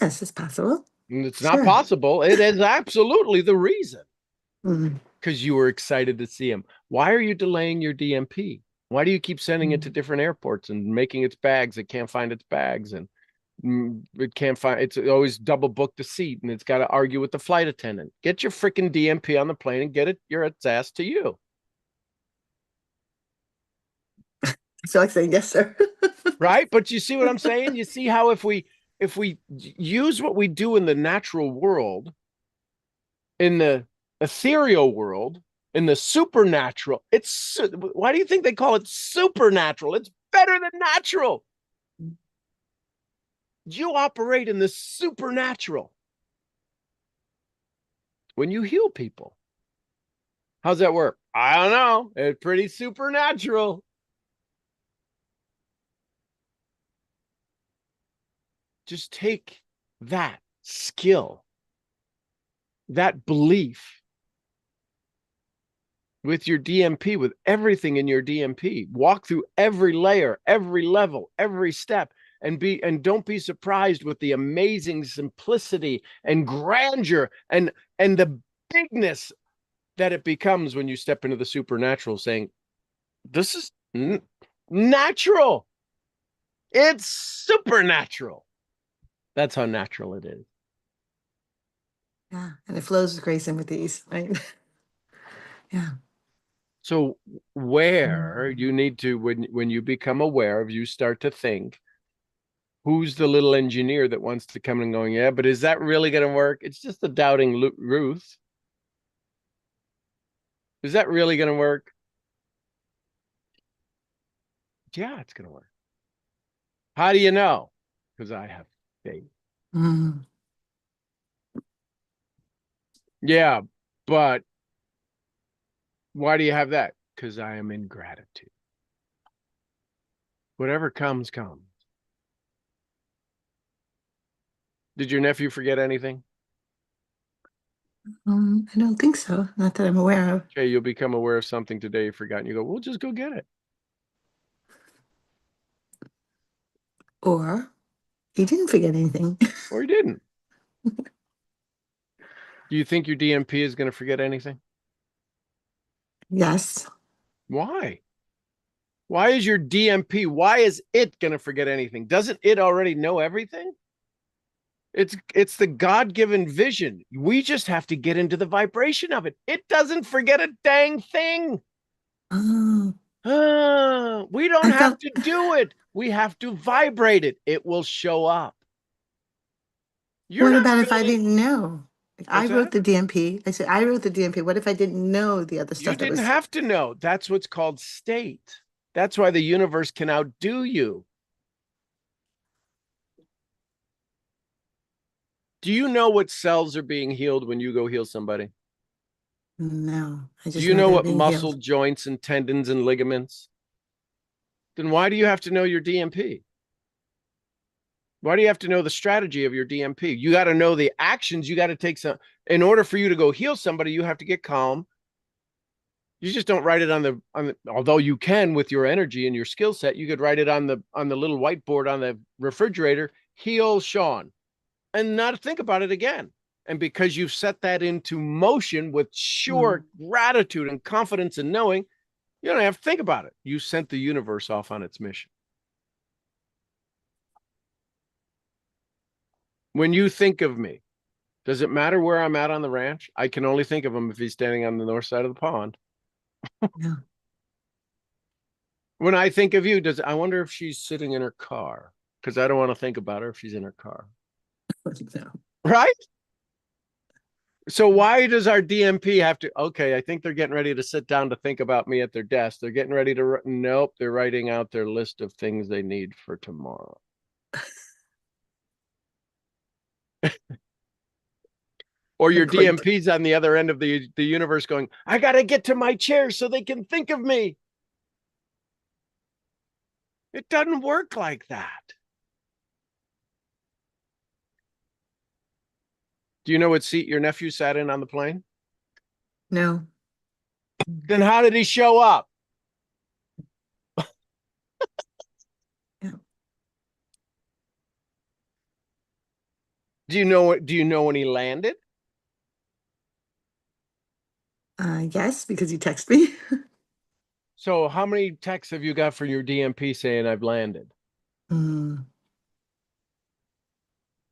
Yes, it's possible. It's not Sure. possible. It is absolutely the reason. Hmm. Because you were excited to see him. Why are you delaying your DMP? Why do you keep sending it to Hmm. different airports and making its bags? It can't find its bags and it can't find, it's always double booked a seat and it's got to argue with the flight attendant. Get your freaking DMP on the plane and get it your its ass to you. I feel like saying yes, sir. Right? But you see what I'm saying? You see how if we use what we do in the natural world, in the ethereal world, in the supernatural, why do you think they call it supernatural? It's better than natural. You operate in the supernatural when you heal people. How's that work? I don't know. It's pretty supernatural. Just take that skill, that belief with your DMP, with everything in your DMP. Walk through every layer, every level, every step, and don't be surprised with the amazing simplicity and grandeur and the bigness that it becomes when you step into the supernatural, saying, "This is natural. It's supernatural." That's how natural it is. Yeah. And it flows with grace and with ease, right? Yeah. So where Mm. you need to, when you become aware of, you start to think, who's the little engineer that wants to come and going, "Yeah, but is that really going to work?" It's just the doubting Ruth. Is that really going to work? Yeah, it's going to work. How do you know? Because I have faith. Mm. Yeah, but why do you have that? Because I am in gratitude. Whatever comes, comes. Did your nephew forget anything? I don't think so. Not that I'm aware of. Okay, you'll become aware of something today you forgot, and you go, "Well, just go get it." Or he didn't forget anything. Or he didn't. Do you think your DMP is going to forget anything? Yes. Why? Why is your DMP, why is it going to forget anything? Doesn't it already know everything? It's the God-given vision. We just have to get into the vibration of it. It doesn't forget a dang thing. Oh, We don't I have thought, to do it. We have to vibrate it. It will show up. You're what not about if I feeling, didn't know? I what's wrote that? the DMP. I said, I wrote the DMP. What if I didn't know the other You stuff that didn't was? have to know. That's what's called state. That's why the universe can outdo you. Do you know what cells are being healed when you go heal somebody? No, I Do just you know know they're what being muscle, healed. joints, and tendons and ligaments? Then why do you have to know your DMP? Why do you have to know the strategy of your DMP? You got to know the actions. You got to take some, in order for you to go heal somebody, you have to get calm. You just don't write it although you can with your energy and your skill set, you could write it on the little whiteboard on the refrigerator, heal Sean, and not think about it again. And because you've set that into motion with sure gratitude and confidence and knowing, you don't have to think about it. You sent the universe off on its mission. When you think of me, does it matter where I'm at on the ranch? I can only think of him if he's standing on the north side of the pond. No, When I think of you, I wonder if she's sitting in her car? Because I don't want to think about her if she's in her car. no. Right? So why does our DMP have to? Okay, I think they're getting ready to sit down to think about me at their desk. They're getting ready to. Nope, they're writing out their list of things they need for tomorrow. Or your According to, DMP's on the other end of the universe going, I got to get to my chair so they can think of me. It doesn't work like that. Do you know what seat your nephew sat in on the plane? no. Then how did he show up? Yeah. Do you know when he landed? Yes, because you text me. So how many texts have you got from your DMP saying I've landed? Mm,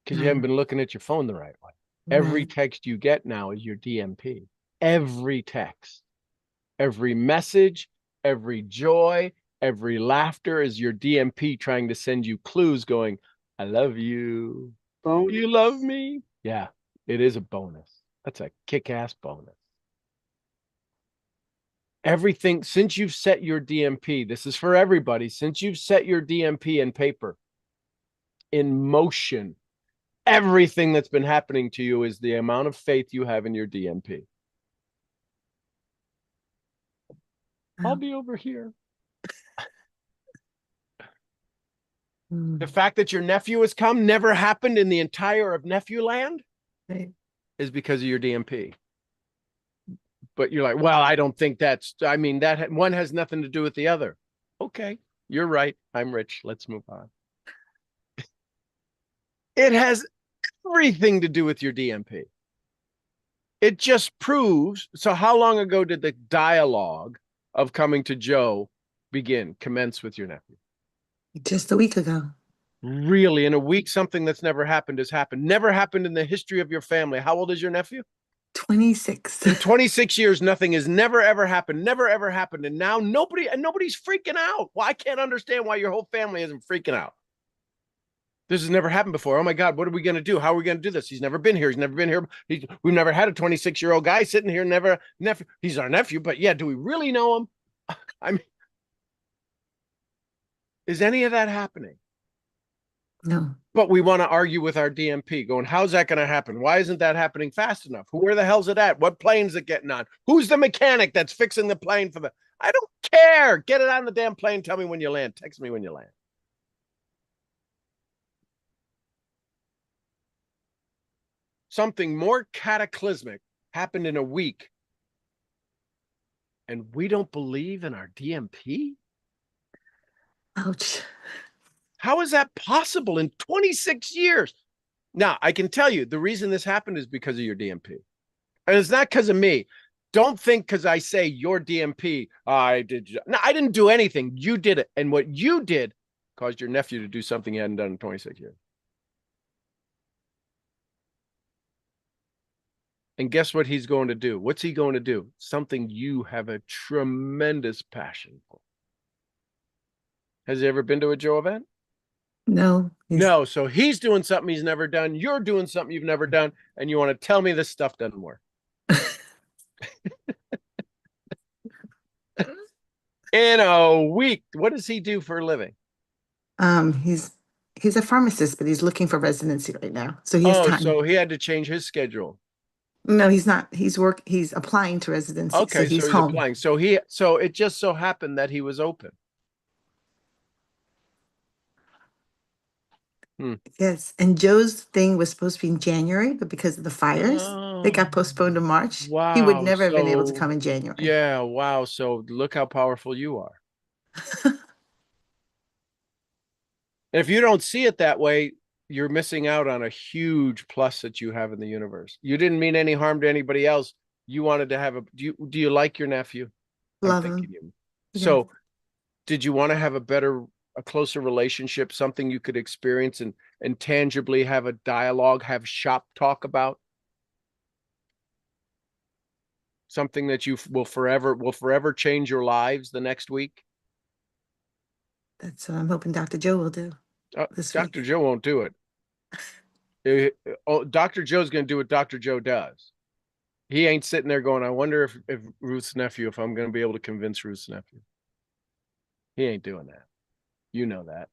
Because you haven't no, been looking at your phone the right way. Every right. text you get now is your DMP. Every text, every message, every joy, every laughter is your DMP trying to send you clues going, I love you. Bonus. You love me. Yeah, it is a bonus. That's a kick-ass bonus. Everything, since you've set your DMP, this is for everybody, since you've set your DMP in paper, in motion, everything that's been happening to you is the amount of faith you have in your DMP. I'll be over here. The fact that your nephew has come never happened in the entire of nephew land Right. is because of your DMP. But you're like, well, I don't think I mean, that one has nothing to do with the other. Okay, you're right. I'm rich. Let's move on. It has everything to do with your DMP. It just proves. So how long ago did the dialogue of coming to Joe commence with your nephew? Just a week ago. Really, in a week, something that's never happened has happened. Never happened in the history of your family. How old is your nephew? 26. In 26 years, nothing has never ever happened. Never ever happened. And now nobody's freaking out. Well, I can't understand why your whole family isn't freaking out. This has never happened before. Oh my God, what are we going to do? How are we going to do this? He's never been here. He's never been here. We've never had a 26-year-old guy sitting here. He's our nephew, but yeah, do we really know him? I mean, is any of that happening? No. But we want to argue with our DMP going, how's that going to happen? Why isn't that happening fast enough? Where the hell's it at? What plane's it getting on? Who's the mechanic that's fixing the plane I don't care. Get it on the damn plane. Tell me when you land. Text me when you land. Something more cataclysmic happened in a week. And we don't believe in our DMP? Ouch. How is that possible in 26 years? Now, I can tell you the reason this happened is because of your DMP. And it's not because of me. Don't think because I say your DMP, I did. No, I didn't do anything. You did it. And what you did caused your nephew to do something he hadn't done in 26 years. And guess what he's going to do? What's he going to do? Something you have a tremendous passion for. Has he ever been to a Joe event? No. No. So he's doing something he's never done. You're doing something you've never done. And you want to tell me this stuff doesn't work. In a week. What does he do for a living? He's a pharmacist, but he's looking for residency right now. So he has time. So he had to change his schedule. No, he's not. He's applying to residency. Okay, so he's so home. applying. So it just so happened that he was open. Yes. And Joe's thing was supposed to be in January, but because of the fires, it got postponed to March. Wow. He would never have been able to come in January. Yeah, wow. So look how powerful you are. If you don't see it that way, you're missing out on a huge plus that you have in the universe. You didn't mean any harm to anybody else. You wanted to have do you like your nephew? Love him. So did you want to have a closer relationship, something you could experience and tangibly have a dialogue, have shop talk about? Something that you will forever change your lives the next week? That's what I'm hoping Dr. Joe will do. Dr. Joe won't do it. Dr. Joe's going to do what Dr. Joe does. He ain't sitting there going, I wonder if Ruth's nephew, if I'm going to be able to convince Ruth's nephew. He ain't doing that. You know that.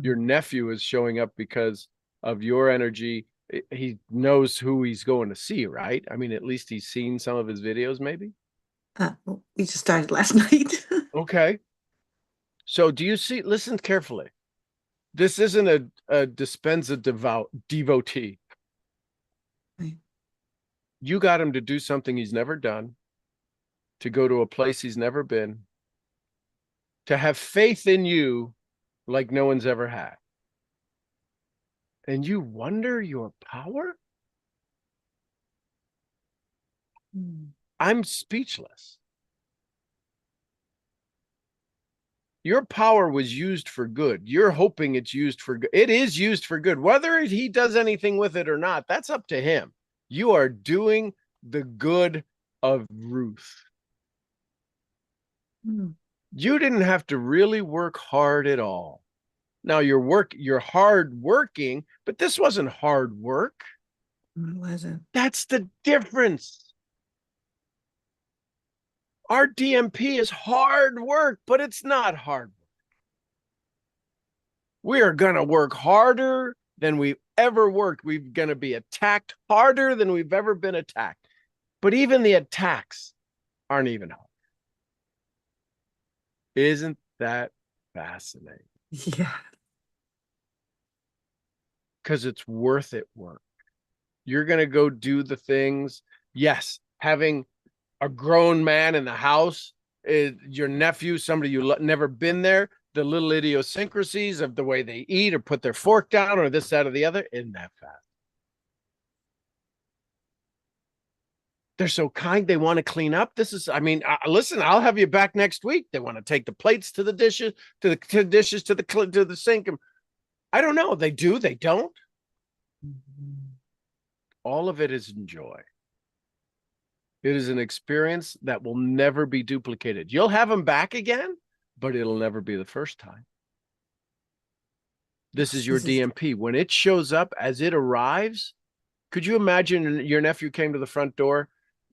Your nephew is showing up because of your energy. He knows who he's going to see, right? I mean, at least he's seen some of his videos, maybe. We just started last night. Okay. So do you see, listen carefully. This isn't a Dispenza devotee. Right. You got him to do something he's never done, to go to a place he's never been, to have faith in you like no one's ever had. And you wonder your power? I'm speechless. Your power was used for good. You're hoping it's used for good. It is used for good. Whether he does anything with it or not, that's up to him. You are doing the good of Ruth. You didn't have to really work hard at all. Now you're hard working, but this wasn't hard work. It wasn't. That's the difference. Our DMP is hard work, but it's not hard work. We are going to work harder than we've ever worked. We're going to be attacked harder than we've ever been attacked. But even the attacks aren't even hard. Isn't that fascinating? Yeah. Because it's worth it work. You're going to go do the things. Yes, having a grown man in the house, your nephew, somebody you never been there, the little idiosyncrasies of the way they eat or put their fork down or this, that, or the other, isn't that fast? They're so kind. They want to clean up. Listen, I'll have you back next week. They want to take the plates to the dishes, to the sink. I don't know. They do, they don't. All of it is enjoy. It is an experience that will never be duplicated. You'll have them back again, but it'll never be the first time. This is your DMP. When it shows up, as it arrives, could you imagine your nephew came to the front door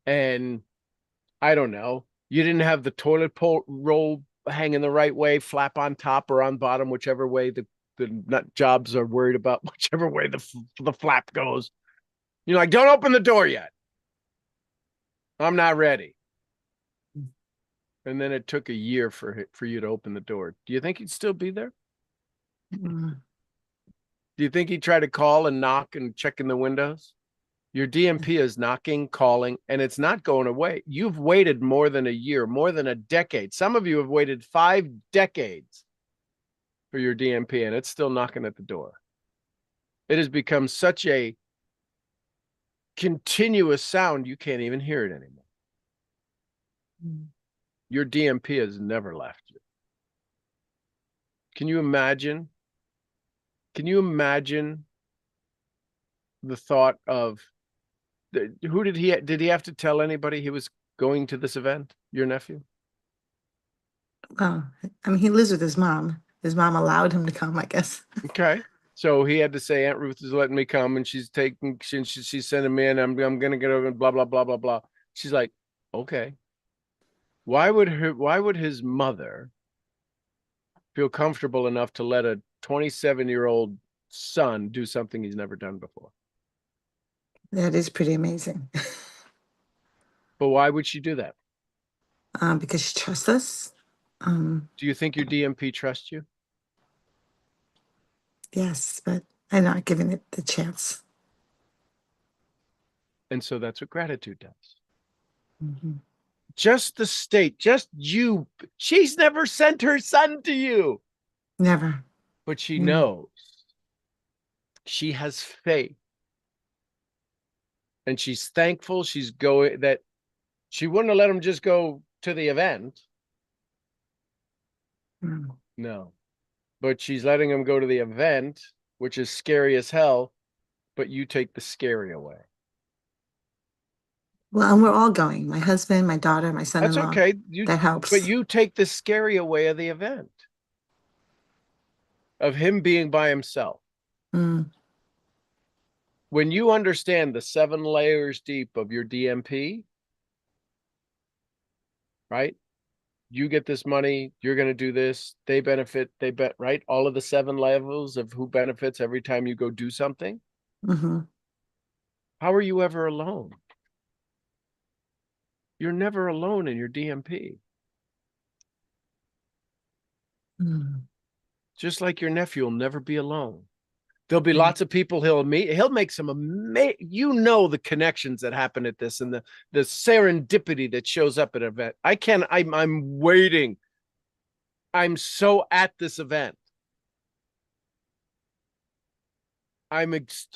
and, I don't know, you didn't have the toilet roll hanging the right way, flap on top or on bottom, whichever way the nut jobs are worried about, whichever way the flap goes. You're like, don't open the door yet. I'm not ready. And then it took a year for you to open the door. Do you think he'd still be there? Do you think he'd try to call and knock and check in the windows? Your DMP is knocking, calling, and it's not going away. You've waited more than a year, more than a decade. Some of you have waited 5 decades for your DMP, and it's still knocking at the door. It has become such a continuous sound, you can't even hear it anymore. Your DMP has never left you. Can you imagine? Can you imagine the thought of who did he have to tell anybody he was going to this event? Your nephew? Well, I mean, he lives with his mom. His mom allowed him to come, I guess. Okay. So he had to say, Aunt Ruth is letting me come, and she's sending me, and I'm gonna get over and blah blah blah blah blah. She's like, okay. Why would his mother feel comfortable enough to let a 27-year-old son do something he's never done before? That is pretty amazing. But why would she do that? Because she trusts us. Do you think your DMP trusts you? Yes, but I'm not giving it the chance. And so that's what gratitude does. Mm-hmm. Just the state, just you. She's never sent her son to you. Never. But she knows. She has faith. And she's thankful she's going, that she wouldn't have let him just go to the event. No. But she's letting him go to the event, which is scary as hell, but you take the scary away. Well, and we're all going. My husband, my daughter, my son-in-law. That's okay. That helps. But you take the scary away of the event. Of him being by himself. When you understand the 7 layers deep of your DMP, right? You get this money, you're going to do this, they benefit, they bet, right? All of the 7 levels of who benefits every time you go do something. How are you ever alone? You're never alone in your DMP. Just like your nephew will never be alone. There'll be lots of people he'll meet. He'll make some amazing, the connections that happen at this and the serendipity that shows up at an event. I'm waiting. I'm so at this event. I'm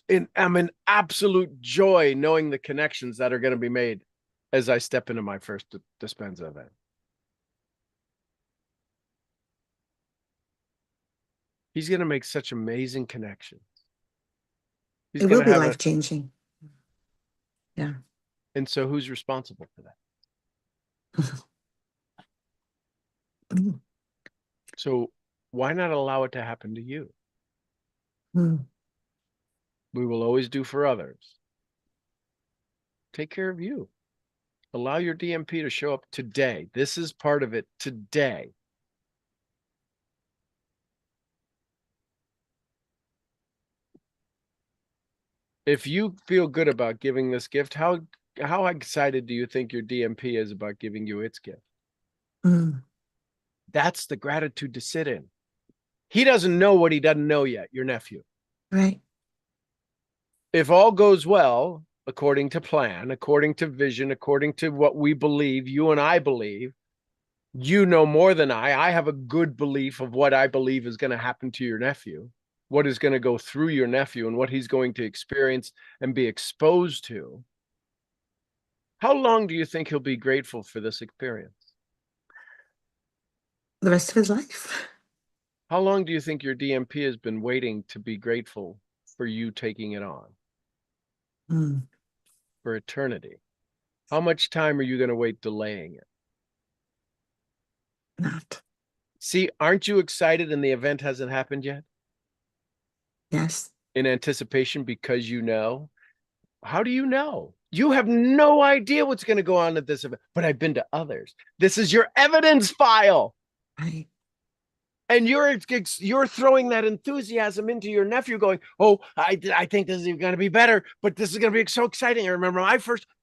in absolute joy knowing the connections that are going to be made as I step into my first Dispenza event. He's going to make such amazing connections. It will be life-changing. Yeah. And so who's responsible for that? So why not allow it to happen to you? We will always do for others. Take care of you. Allow your DMP to show up today. This is part of it today. If you feel good about giving this gift, how excited do you think your DMP is about giving you its gift? That's the gratitude to sit in. He doesn't know what he doesn't know yet, your nephew. Right. If all goes well, according to plan, according to vision, according to what we believe, you and I believe, you know more than I have a good belief of what I believe is going to happen to your nephew, what is going to go through your nephew and what he's going to experience and be exposed to. How long do you think he'll be grateful for this experience? The rest of his life. How long do you think your DMP has been waiting to be grateful for you taking it on? For eternity. How much time are you going to wait delaying it? Not. See, aren't you excited and the event hasn't happened yet? Yes. In anticipation because you know? How do you know? You have no idea what's going to go on at this event, but I've been to others. This is your evidence file. Right. And you're throwing that enthusiasm into your nephew going, oh, I think this is going to be better, but this is going to be so exciting. I remember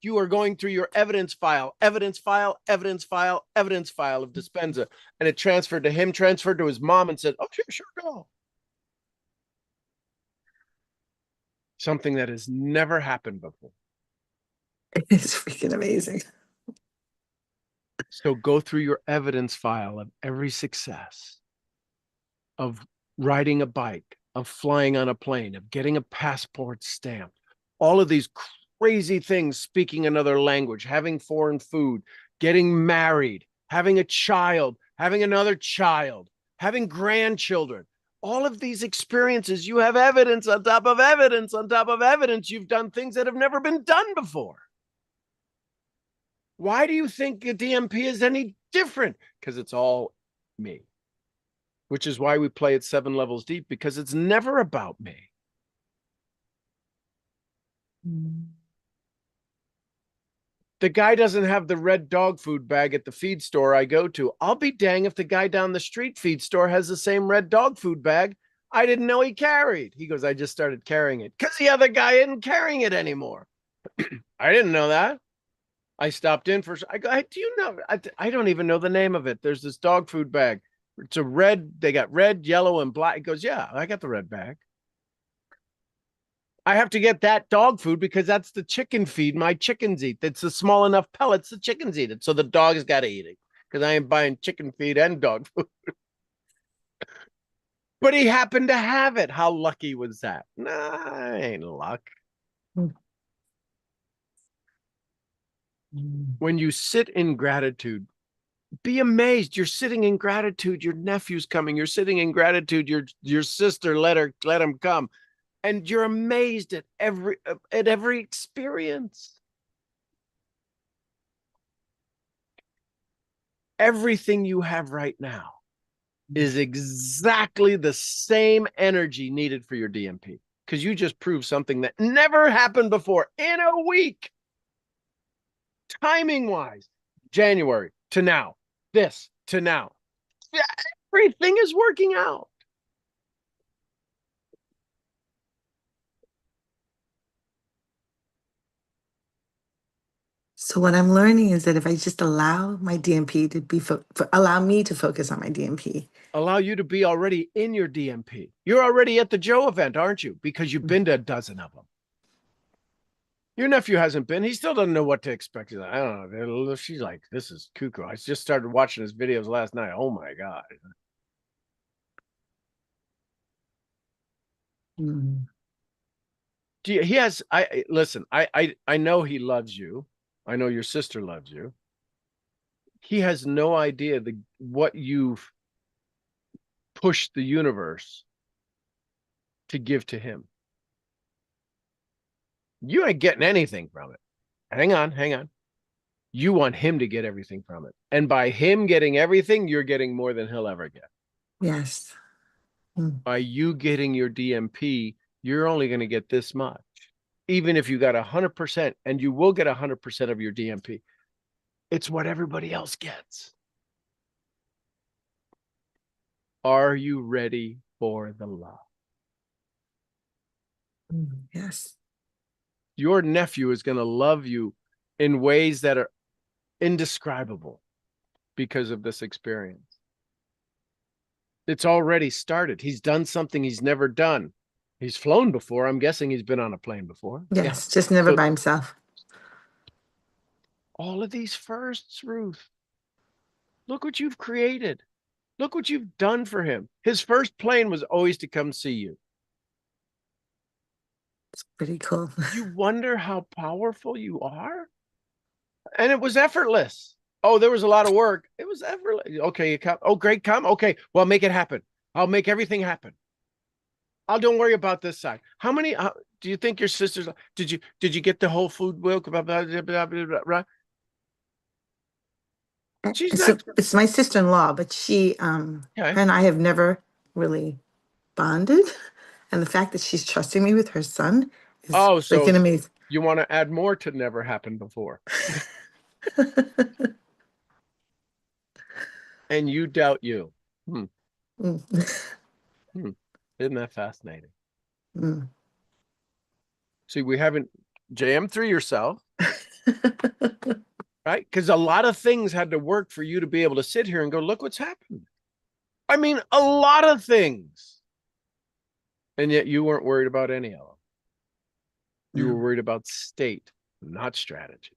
you are going through your evidence file of Dispenza. And it transferred to him, transferred to his mom and said, oh, sure, go. Something that has never happened before. It's freaking amazing. So go through your evidence file of every success. Of riding a bike, of flying on a plane, of getting a passport stamped, all of these crazy things, speaking another language, having foreign food, getting married, having a child, having another child, having grandchildren. All of these experiences, you have evidence on top of evidence on top of evidence. You've done things that have never been done before. Why do you think a DMP is any different? Because it's all me, which is why we play it 7 levels deep, because it's never about me. The guy doesn't have the red dog food bag at the feed store I go to. I'll be dang if the guy down the street feed store has the same red dog food bag I didn't know he carried. He goes, I just started carrying it because the other guy isn't carrying it anymore. I didn't know that. I stopped in for, I go, do you know? I don't even know the name of it. There's this dog food bag. It's a red, they got red, yellow, and black. He goes, yeah, I got the red bag. I have to get that dog food because that's the chicken feed my chickens eat. That's the small enough pellets the chickens eat it. So the dog's got to eat it because I ain't buying chicken feed and dog food. But he happened to have it. How lucky was that? Nah, ain't luck. When you sit in gratitude, be amazed. You're sitting in gratitude. Your nephew's coming. You're sitting in gratitude. Your sister let him come. And you're amazed at every experience. Everything you have right now is exactly the same energy needed for your DMP, because you just proved something that never happened before in a week. Timing wise, January to now, this to now, everything is working out. So what I'm learning is that if I just allow my DMP to be, allow me to focus on my DMP. Allow you to be already in your DMP. You're already at the Joe event, aren't you? Because you've been to a dozen of them. Your nephew hasn't been. He still doesn't know what to expect. He's like, I don't know. She's like, this is cuckoo. I just started watching his videos last night. Oh my God. He has, listen, I know he loves you. I know your sister loves you. He has no idea what you've pushed the universe to give to him. You ain't getting anything from it. Hang on. You want him to get everything from it. And by him getting everything, you're getting more than he'll ever get. Yes. By you getting your DMP, you're only going to get this much. Even if you got 100%, and you will get 100% of your DMP, it's what everybody else gets. Are you ready for the love? Yes. Your nephew is going to love you in ways that are indescribable because of this experience. It's already started. He's done something he's never done. He's flown before. I'm guessing he's been on a plane before. Yes, just never by himself. All of these firsts, Ruth. Look what you've created. Look what you've done for him. His first plane was always to come see you. It's pretty cool. You wonder how powerful you are? And it was effortless. Oh, there was a lot of work. It was effortless. Okay, you come. Oh, great, come. Okay, well, make it happen. I'll make everything happen. Don't worry about this side. How many do you think your sisters did you get the whole food milk? She's not. It's my sister-in-law, but she her and I have never really bonded. And the fact that she's trusting me with her son is freaking amazing. You want to add more to never happened before. And you doubt you. Isn't that fascinating? See, we haven't jammed through yourself. Right? Because a lot of things had to work for you to be able to sit here and go, look what's happened. I mean, a lot of things. And yet you weren't worried about any of them. You were worried about state, not strategy.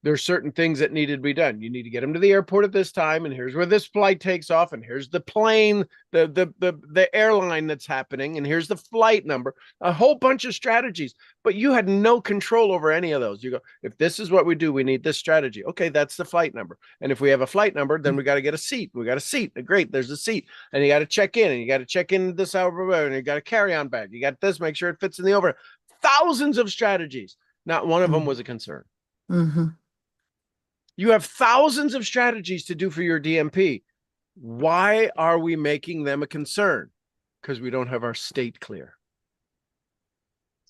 There's certain things that needed to be done. You need to get them to the airport at this time, and here's where this flight takes off, and here's the plane, the airline that's happening, and here's the flight number. A whole bunch of strategies, but you had no control over any of those. You go, if this is what we do, we need this strategy. Okay, that's the flight number. And if we have a flight number, then we got to get a seat. We got a seat. Great, there's a seat, and you got to check in, and you got to check in this hour, and you got a carry-on bag. You got this, make sure it fits in the over. Thousands of strategies. Not one of them was a concern. Mm-hmm. You have thousands of strategies to do for your DMP. Why are we making them a concern? Because we don't have our state clear.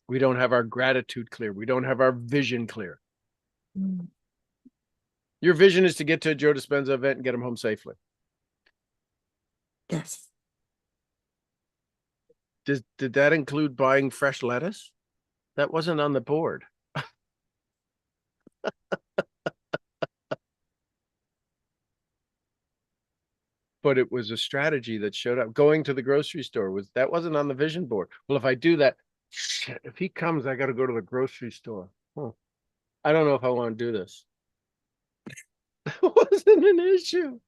We don't have our gratitude clear. We don't have our vision clear. Mm. Your vision is to get to a Joe Dispenza event and get them home safely. Yes. Did that include buying fresh lettuce? That wasn't on the board. But it was a strategy that showed up. Going to the grocery store wasn't on the vision board. Well, if I do that, shit, if he comes, I got to go to the grocery store. I don't know if I want to do this. It wasn't an issue.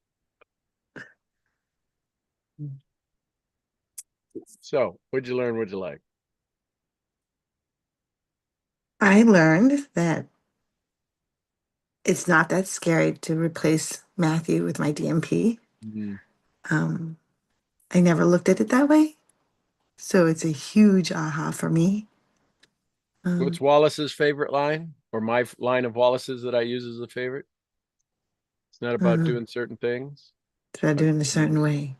So, what'd you learn? What'd you like? I learned that it's not that scary to replace Matthew with my DMP. I never looked at it that way. So it's a huge aha for me. What's Wallace's favorite line, or my line of Wallace's that I use as a favorite? It's not about doing certain things. It's about doing a certain way.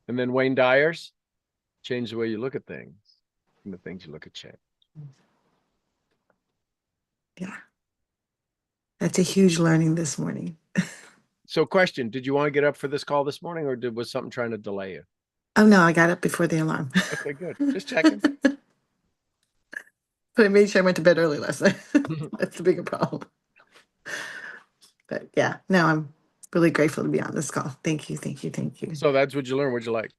And then Wayne Dyer's, change the way you look at things, and the things you look at change. Yeah. That's a huge learning this morning. So question, did you want to get up for this call this morning, or was something trying to delay you? Oh, no, I got up before the alarm. Okay, good. Just checking. But I made sure I went to bed early last night. That's the bigger problem. But yeah, no, I'm really grateful to be on this call. Thank you, thank you, thank you. So that's what you learned. What'd you like?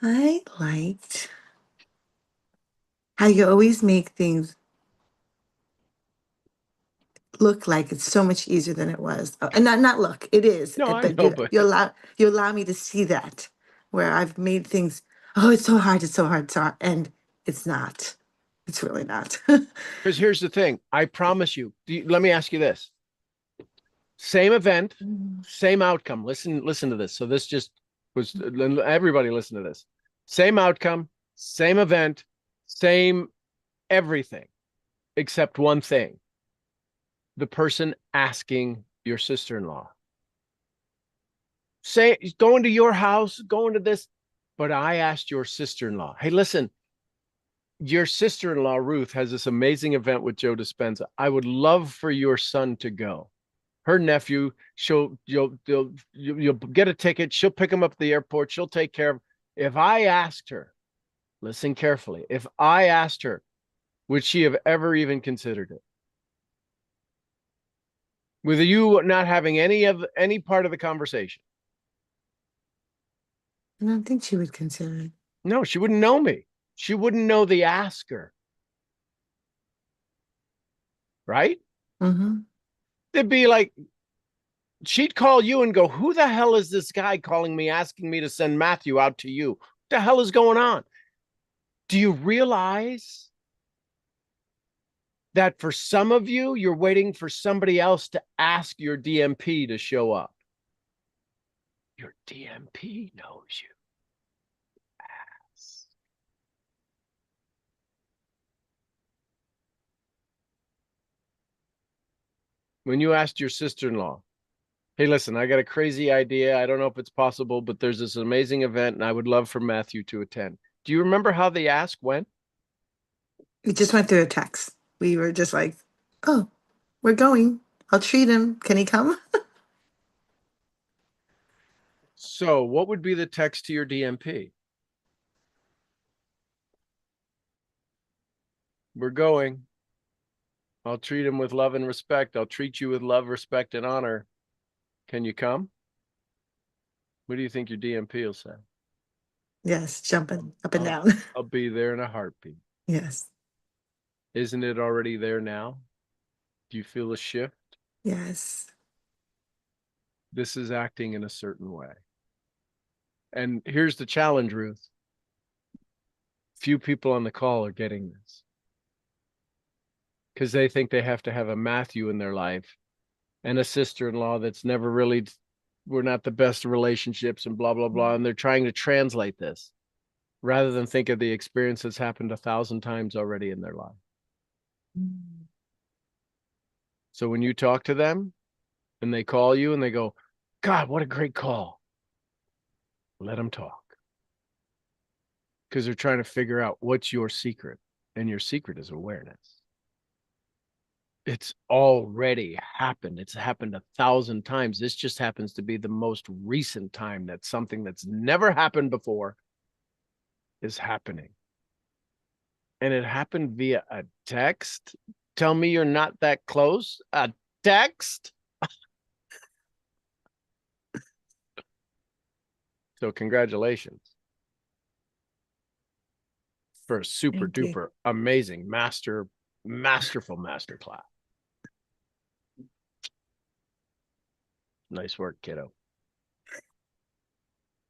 I liked how you always make things look like it's so much easier than it was. And not look, it is. No, I But know, but you allow me to see that, where I've made things, oh, it's so hard, and it's not. It's really not. because here's the thing. I promise you. Let me ask you this. Same event, same outcome. Listen to this. So this just was, everybody listen to this. Same outcome, same event, same everything, except one thing. The person asking your sister-in-law. Say, going to your house, going to this, but I asked your sister-in-law, hey, listen, your sister-in-law, Ruth, has this amazing event with Joe Dispenza. I would love for your son to go. Her nephew, you'll get a ticket. She'll pick him up at the airport. She'll take care of him. If I asked her, listen carefully, if I asked her, would she have ever even considered it? With you not having any part of the conversation. I don't think she would consider it. No, she wouldn't know me. She wouldn't know the asker. Right? Mm-hmm. It'd be like, she'd call you and go, who the hell is this guy calling me, asking me to send Matthew out to you? What the hell is going on? Do you realize that for some of you, you're waiting for somebody else to ask your DMP to show up? Your DMP knows you. Ask. When you asked your sister-in-law, hey, listen, I got a crazy idea. I don't know if it's possible, but there's this amazing event and I would love for Matthew to attend. Do you remember how the ask went? It just went through a text. We were just like, oh, we're going. I'll treat him. Can he come? So what would be the text to your DMP? We're going. I'll treat him with love and respect. I'll treat you with love, respect, and honor. Can you come? What do you think your DMP will say? Yes, jumping up and down. I'll be there in a heartbeat. Yes. Isn't it already there now? Do you feel a shift? Yes. This is acting in a certain way. And here's the challenge, Ruth. Few people on the call are getting this because they think they have to have a Matthew in their life and a sister-in-law that's never really, we're not the best relationships and blah, blah, blah. And they're trying to translate this rather than think of the experience that's happened 1,000 times already in their life. So when you talk to them and they call you and they go, God, what a great call. Let them talk. Because they're trying to figure out what's your secret. And your secret is awareness. It's already happened. It's happened 1,000 times. This just happens to be the most recent time that something that's never happened before is happening. And it happened via a text. Tell me you're not that close. A text. So congratulations for a super Thank you. duper amazing masterful masterclass. Nice work, kiddo.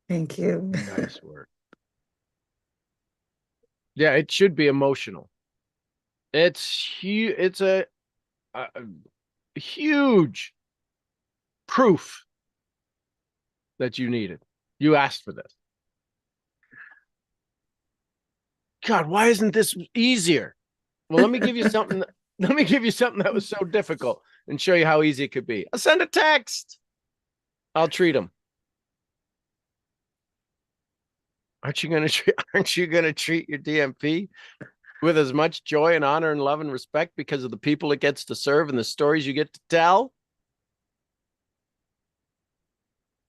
Thank you. Nice work. Yeah, it should be emotional. It's huge. It's a huge proof that you needed. You asked for this. God, why isn't this easier? Well, let me give you something. Let me give you something that was so difficult and show you how easy it could be. I'll send a text. I'll treat them. Aren't you going to treat your DMP with as much joy and honor and love and respect because of the people it gets to serve and the stories you get to tell?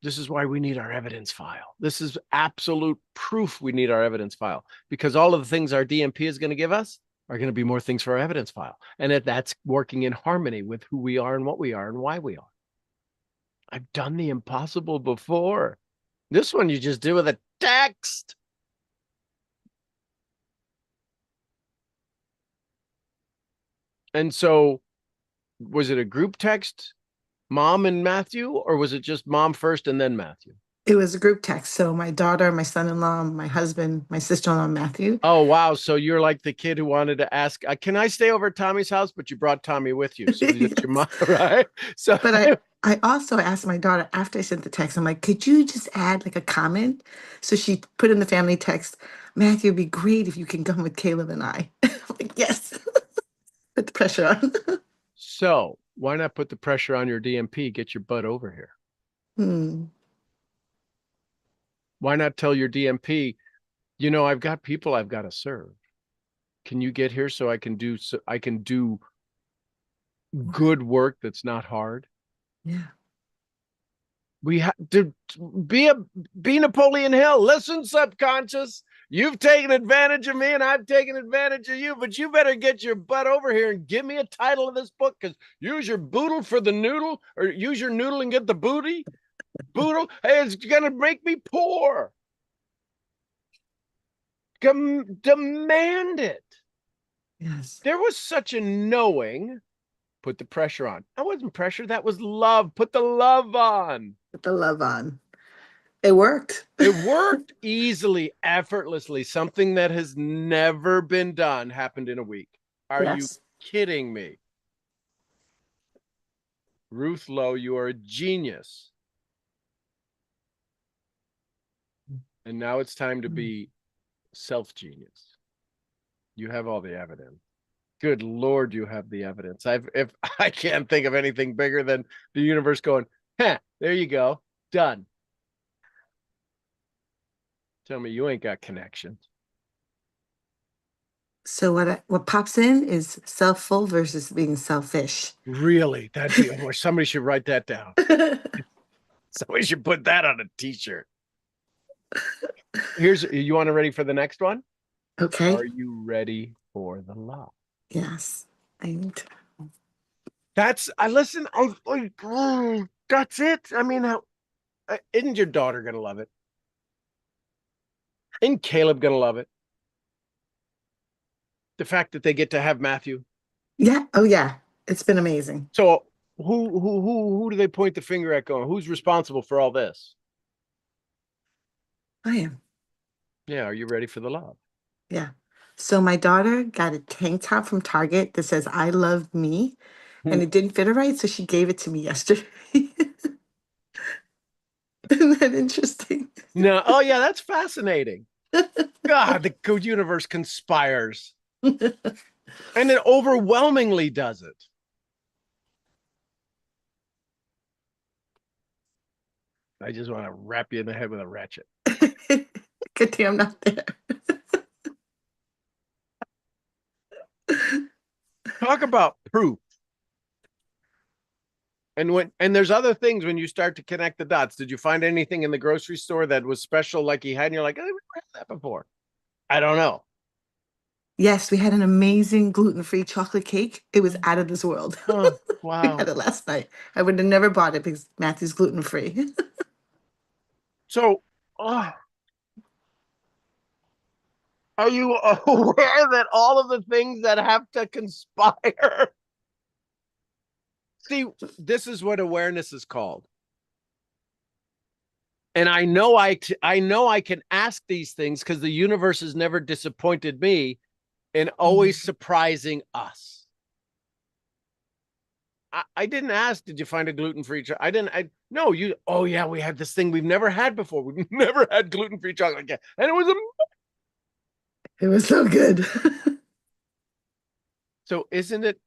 This is why we need our evidence file. This is absolute proof we need our evidence file, because all of the things our DMP is going to give us are going to be more things for our evidence file. And that's working in harmony with who we are and what we are and why we are. I've done the impossible before. This one you just do with a text. And so was it a group text, mom and Matthew, or was it just mom first and then Matthew? It was a group text. So my daughter, my son-in-law, my husband, my sister-in-law, Matthew. Oh, wow. So you're like the kid who wanted to ask, can I stay over at Tommy's house? But you brought Tommy with you. So Yes. your mom, right? So, But I also asked my daughter after I sent the text, I'm like, could you just add like a comment? So she put in the family text, Matthew, it'd be great if you can come with Caleb and I. I'm like, yes. Put the pressure on. So why not put the pressure on your DMP? Get your butt over here. Why not tell your DMP, I've got people I've got to serve. Can you get here so I can do good work that's not hard? Yeah. We have to be Napoleon Hill. Listen, subconscious, you've taken advantage of me and I've taken advantage of you, but you better get your butt over here and give me a title of this book, because use your boodle for the noodle, or use your noodle and get the booty. Boodle, hey, it's gonna make me poor. Demand it. Yes. There was such a knowing. Put the pressure on. That wasn't pressure. That was love. Put the love on. Put the love on. It worked. It worked easily, effortlessly. Something that has never been done happened in a week. Are you kidding me? Ruth Lowe, you are a genius. And now it's time to be self-genius. You have all the evidence. Good Lord, you have the evidence. If I can't think of anything bigger than the universe going, there you go, done. Tell me you ain't got connections. So what pops in is self-full versus being selfish. Really? Somebody should write that down. Somebody should put that on a t-shirt. You want to ready for the next one? Okay. Are you ready for the love? Yes. I need to. That's it. I mean, isn't your daughter gonna love it? Isn't Caleb gonna love it? The fact that they get to have Matthew. Yeah. Oh yeah. It's been amazing. So who do they point the finger at going, who's responsible for all this? I am. Yeah. Are you ready for the love? Yeah. So my daughter got a tank top from Target that says "I love me," and it didn't fit her right, so she gave it to me yesterday. Isn't that interesting? No. Oh yeah. That's fascinating. God, the good universe conspires. And it overwhelmingly does it. I just want to wrap you in the head with a ratchet. Good thing I'm not there. Talk about proof. And there's other things when you start to connect the dots. Did you find anything in the grocery store that was special like he had? And you're like, I've never had that before. I don't know. Yes, we had an amazing gluten-free chocolate cake. It was out of this world. Huh, We wow. had it last night. I would have never bought it because Matthew's gluten-free. So, are you aware that all of the things that have to conspire? See, this is what awareness is called. And I know I can ask these things because the universe has never disappointed me and always surprising us. I didn't ask, did you find a gluten-free chocolate? No, oh yeah, we had this thing we've never had before. We've never had gluten-free chocolate again. And it was It was so good. so isn't it,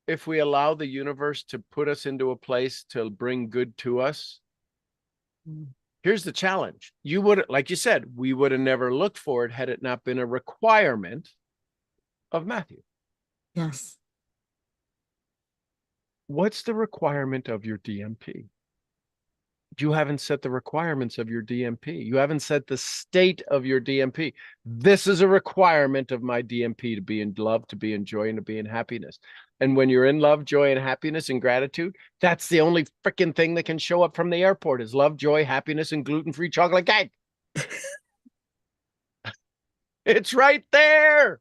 if we allow the universe to put us into a place to bring good to us? Here's the challenge. You would, like you said, we would have never looked for it had it not been a requirement of Matthew. Yes. What's the requirement of your DMP? You haven't set the requirements of your DMP. You haven't set the state of your DMP. This is a requirement of my DMP to be in love, to be in joy, and to be in happiness. And when you're in love, joy, and happiness and gratitude, that's the only freaking thing that can show up from the airport is love, joy, happiness, and gluten-free chocolate cake. It's right there.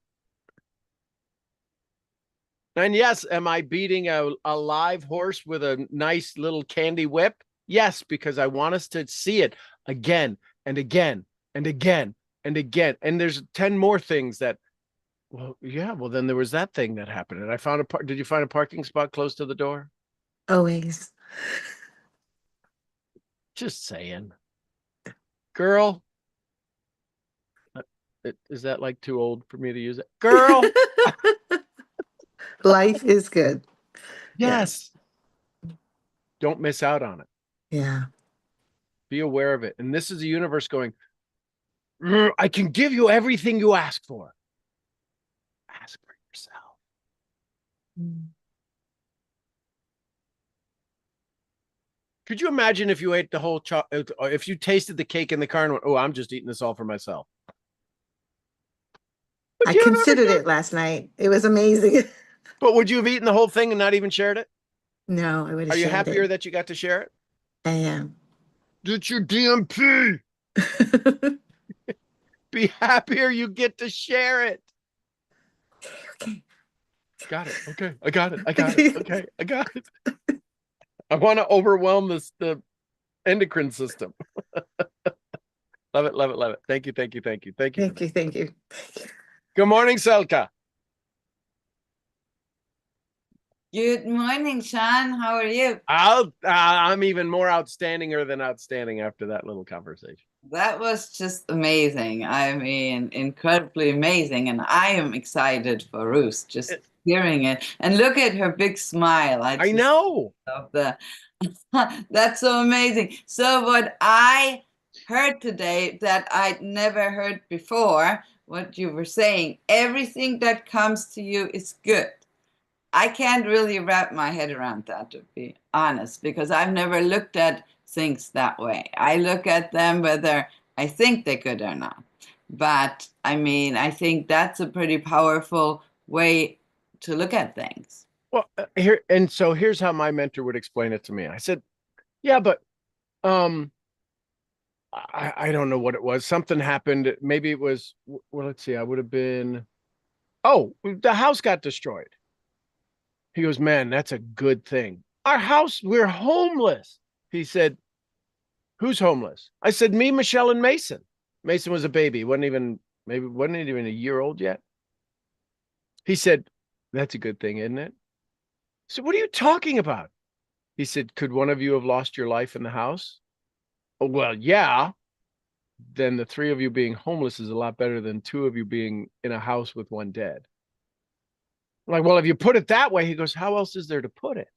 And yes, am I beating a live horse with a nice little candy whip? Yes, because I want us to see it again and again and again and again. And there's 10 more things that, well, yeah, well, then there was that thing that happened. And I found did you find a parking spot close to the door? Always. Just saying. Girl, is that like too old for me to use it? Girl, Life is good. yes. Don't miss out on it. Yeah. Be aware of it. And this is the universe going, I can give you everything you ask for. Ask for yourself. Could you imagine if you ate the whole if you tasted the cake in the car and went, oh, I'm just eating this all for myself? I considered it last night. It was amazing. But would you have eaten the whole thing and not even shared it? No, I would have Are you shared happier it. that you got to share it? I am. It's your DMP. Be happier you get to share it. Okay. Got it. Okay. I got it. I got it. Okay. I got it. I want to overwhelm the endocrine system. Love it. Love it. Love it. Thank you. Thank you. Thank you. Thank you. Thank you. Thank you. Good morning, Selka. Good morning, Sean. How are you? I'm even more outstandinger than outstanding after that little conversation. That was just amazing. I mean, incredibly amazing. And I am excited for Ruth just hearing it. And look at her big smile. I know. Love that. That's so amazing. So what I heard today that I'd never heard before, what you were saying, everything that comes to you is good. I can't really wrap my head around that, to be honest, because I've never looked at things that way. I look at them whether I think they're good or not. But I mean, I think that's a pretty powerful way to look at things. Well, here's how my mentor would explain it to me. I said, yeah, but I don't know what it was. Something happened. Maybe it was, well, let's see, I would have been, oh, the house got destroyed. He goes, man, that's a good thing. Our house, we're homeless. He said, who's homeless? I said, me, Michelle, and Mason. Mason was a baby. Wasn't even a year old yet. He said, that's a good thing, isn't it? So what are you talking about? He said, could one of you have lost your life in the house? Oh, well, yeah. Then the three of you being homeless is a lot better than two of you being in a house with one dead. I'm like, well, if you put it that way, he goes, how else is there to put it?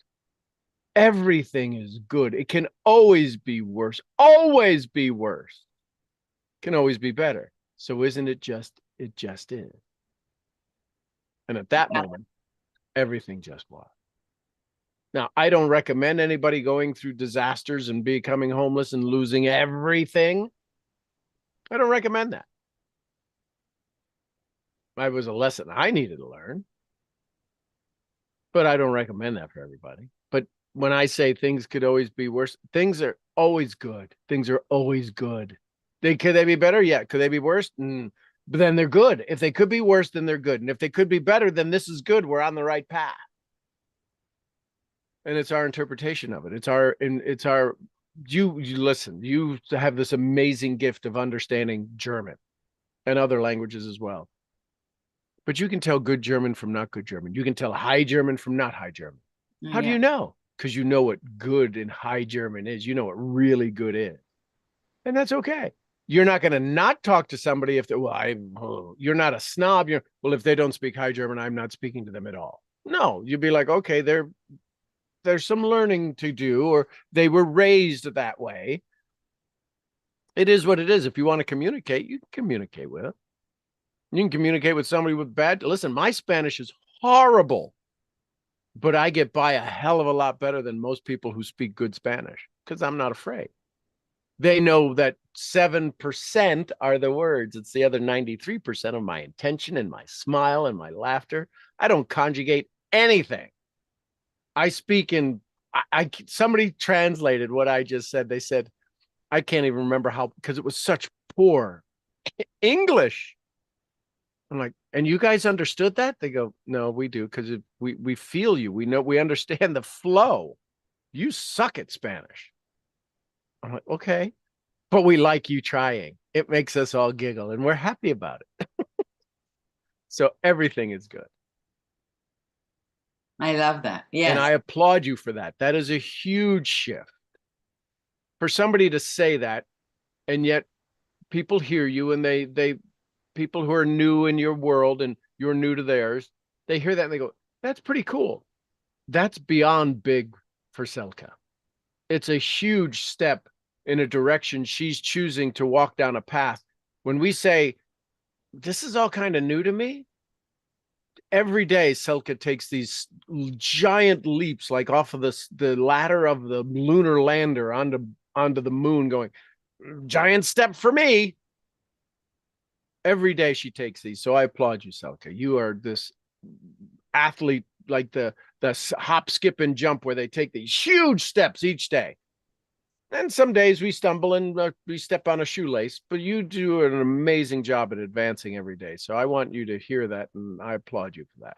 Everything is good. It can always be worse. Always be worse. Can always be better. So isn't it just is. And at that moment, everything just was. Now, I don't recommend anybody going through disasters and becoming homeless and losing everything. I don't recommend that. That was a lesson I needed to learn. But I don't recommend that for everybody. But when I say things could always be worse, things are always good. Things are always good. Could they be better? Yeah. Could they be worse? But then they're good. If they could be worse, then they're good. And if they could be better, then this is good. We're on the right path. And it's our interpretation of it. You listen, you have this amazing gift of understanding German and other languages as well. But you can tell good German from not good German. You can tell high German from not high German. How do you know? Because you know what good in high German is. You know what really good is. And that's okay. You're not going to not talk to somebody if you're not a snob. If they don't speak high German, I'm not speaking to them at all. No, you'd be like, okay, there's some learning to do, or they were raised that way. It is what it is. If you want to communicate, you can communicate with it. You can communicate with somebody with listen, my Spanish is horrible, but I get by a hell of a lot better than most people who speak good Spanish because I'm not afraid. They know that 7% are the words. It's the other 93% of my intention and my smile and my laughter. I don't conjugate anything. I speak somebody translated what I just said. They said, I can't even remember how, because it was such poor English. I'm like, and you guys understood that? They go, no, we do, because we feel you. We understand the flow. You suck at Spanish. I'm like, okay, but we like you trying. It makes us all giggle, and we're happy about it. So everything is good. I love that. Yes. And I applaud you for that. That is a huge shift. For somebody to say that, and yet people hear you, and they people who are new in your world and you're new to theirs, they hear that and they go, that's pretty cool. That's beyond big for Selka. It's a huge step in a direction she's choosing to walk down a path. When we say, this is all kind of new to me, every day Selka takes these giant leaps, like off of the ladder of the lunar lander onto the moon, going, giant step for me. Every day she takes these. So I applaud you, Selka. You are this athlete, like the hop, skip, and jump, where they take these huge steps each day. And some days we stumble and we step on a shoelace, but you do an amazing job at advancing every day. So I want you to hear that, and I applaud you for that.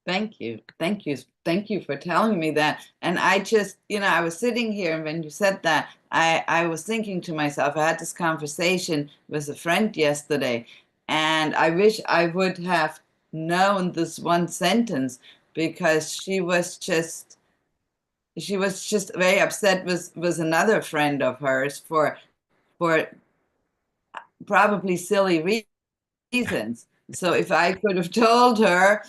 Thank you. Thank you. Thank you for telling me that. And I just, I was sitting here, and when you said that, I was thinking to myself, I had this conversation with a friend yesterday, and I wish I would have known this one sentence, because she was just very upset with another friend of hers for probably silly reasons. So if I could have told her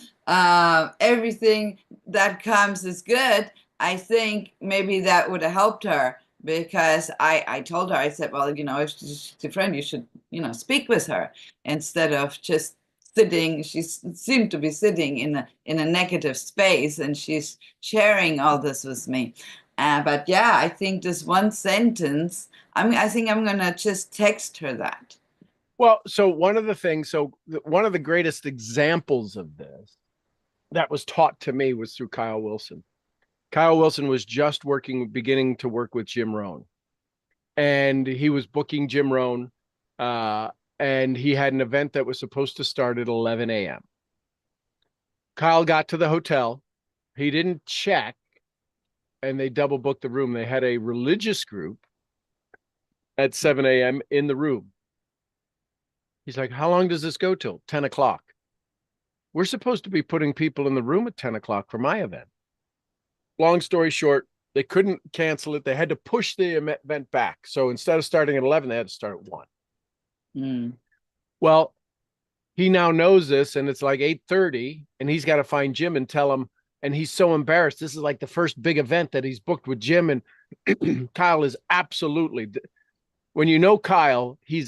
everything that comes is good, I think maybe that would have helped her, because I told her, I said, well, if she's a friend, you should, speak with her instead of just sitting. She seemed to be sitting in a negative space, and she's sharing all this with me. But yeah, I think this one sentence, I think I'm gonna just text her that. Well, so one of the greatest examples of this that was taught to me was through Kyle Wilson. Kyle Wilson was just beginning to work with Jim Rohn, and he was booking Jim Rohn, and he had an event that was supposed to start at 11 a.m. Kyle got to the hotel. He didn't check, and they double booked the room. They had a religious group at 7 a.m. in the room. He's like, how long does this go till? 10 o'clock. We're supposed to be putting people in the room at 10 o'clock for my event. Long story short, they couldn't cancel it. They had to push the event back. So instead of starting at 11, they had to start at 1. Mm. Well, he now knows this, and it's like 8:30, and he's got to find Jim and tell him. And he's so embarrassed. This is like the first big event that he's booked with Jim. And Kyle is absolutely, when you know Kyle, I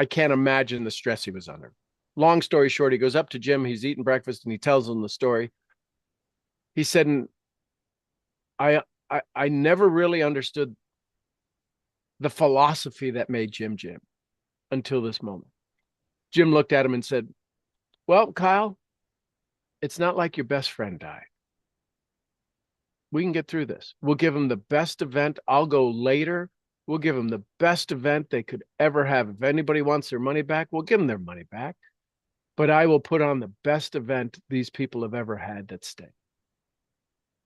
can't imagine the stress he was under. Long story short, he goes up to Jim, he's eating breakfast, and he tells him the story. He said, I never really understood the philosophy that made Jim until this moment. Jim looked at him and said, well, Kyle, it's not like your best friend died. We can get through this. We'll give him the best event. I'll go later. We'll give them the best event they could ever have. If anybody wants their money back, we'll give them their money back. But I will put on the best event these people have ever had that stay.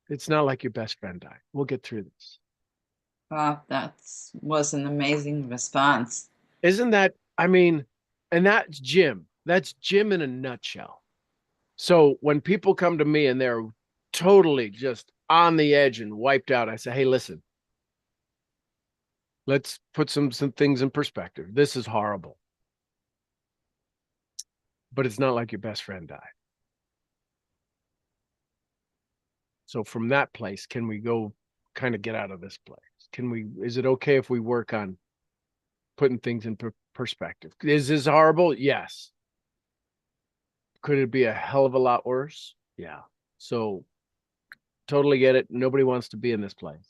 It's not like your best friend died. We'll get through this. Wow, that was an amazing response. Isn't that, I mean, and that's Jim. That's Jim in a nutshell. So when people come to me and they're totally just on the edge and wiped out, I say, hey, listen, let's put some things in perspective. This is horrible. But it's not like your best friend died. So from that place, can we go kind of get out of this place? Is it okay if we work on putting things in perspective? Is this horrible? Yes. Could it be a hell of a lot worse? Yeah. So totally get it. Nobody wants to be in this place.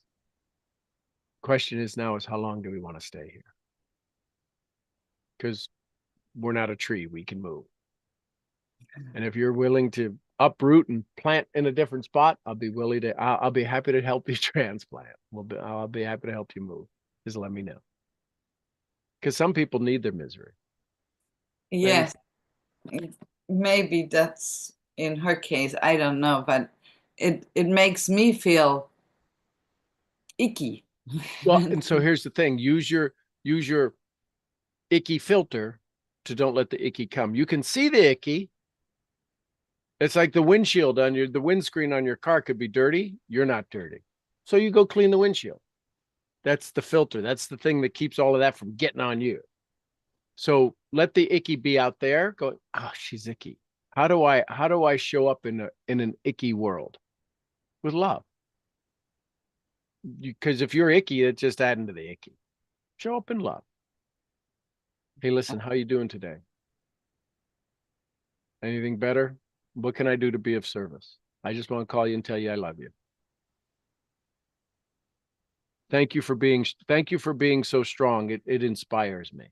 Question is how long do we want to stay here? Because we're not a tree, we can move. And if you're willing to uproot and plant in a different spot, I'll be happy to help you transplant. I'll be happy to help you move. Just let me know. Because some people need their misery. Yes. Maybe that's in her case, I don't know, but it makes me feel icky. Well, and so here's the thing. Use your icky filter to don't let the icky come. You can see the icky. It's like the windshield the windscreen on your car could be dirty. You're not dirty. So you go clean the windshield. That's the filter. That's the thing that keeps all of that from getting on you. So let the icky be out there. Go, oh, she's icky. How do I show up in an icky world? With love. Because if you're icky, it's just adding to the icky. Show up in love. Hey, listen, how you doing today? Anything better? What can I do to be of service? I just want to call you and tell you I love you. Thank you for being so strong. It inspires me.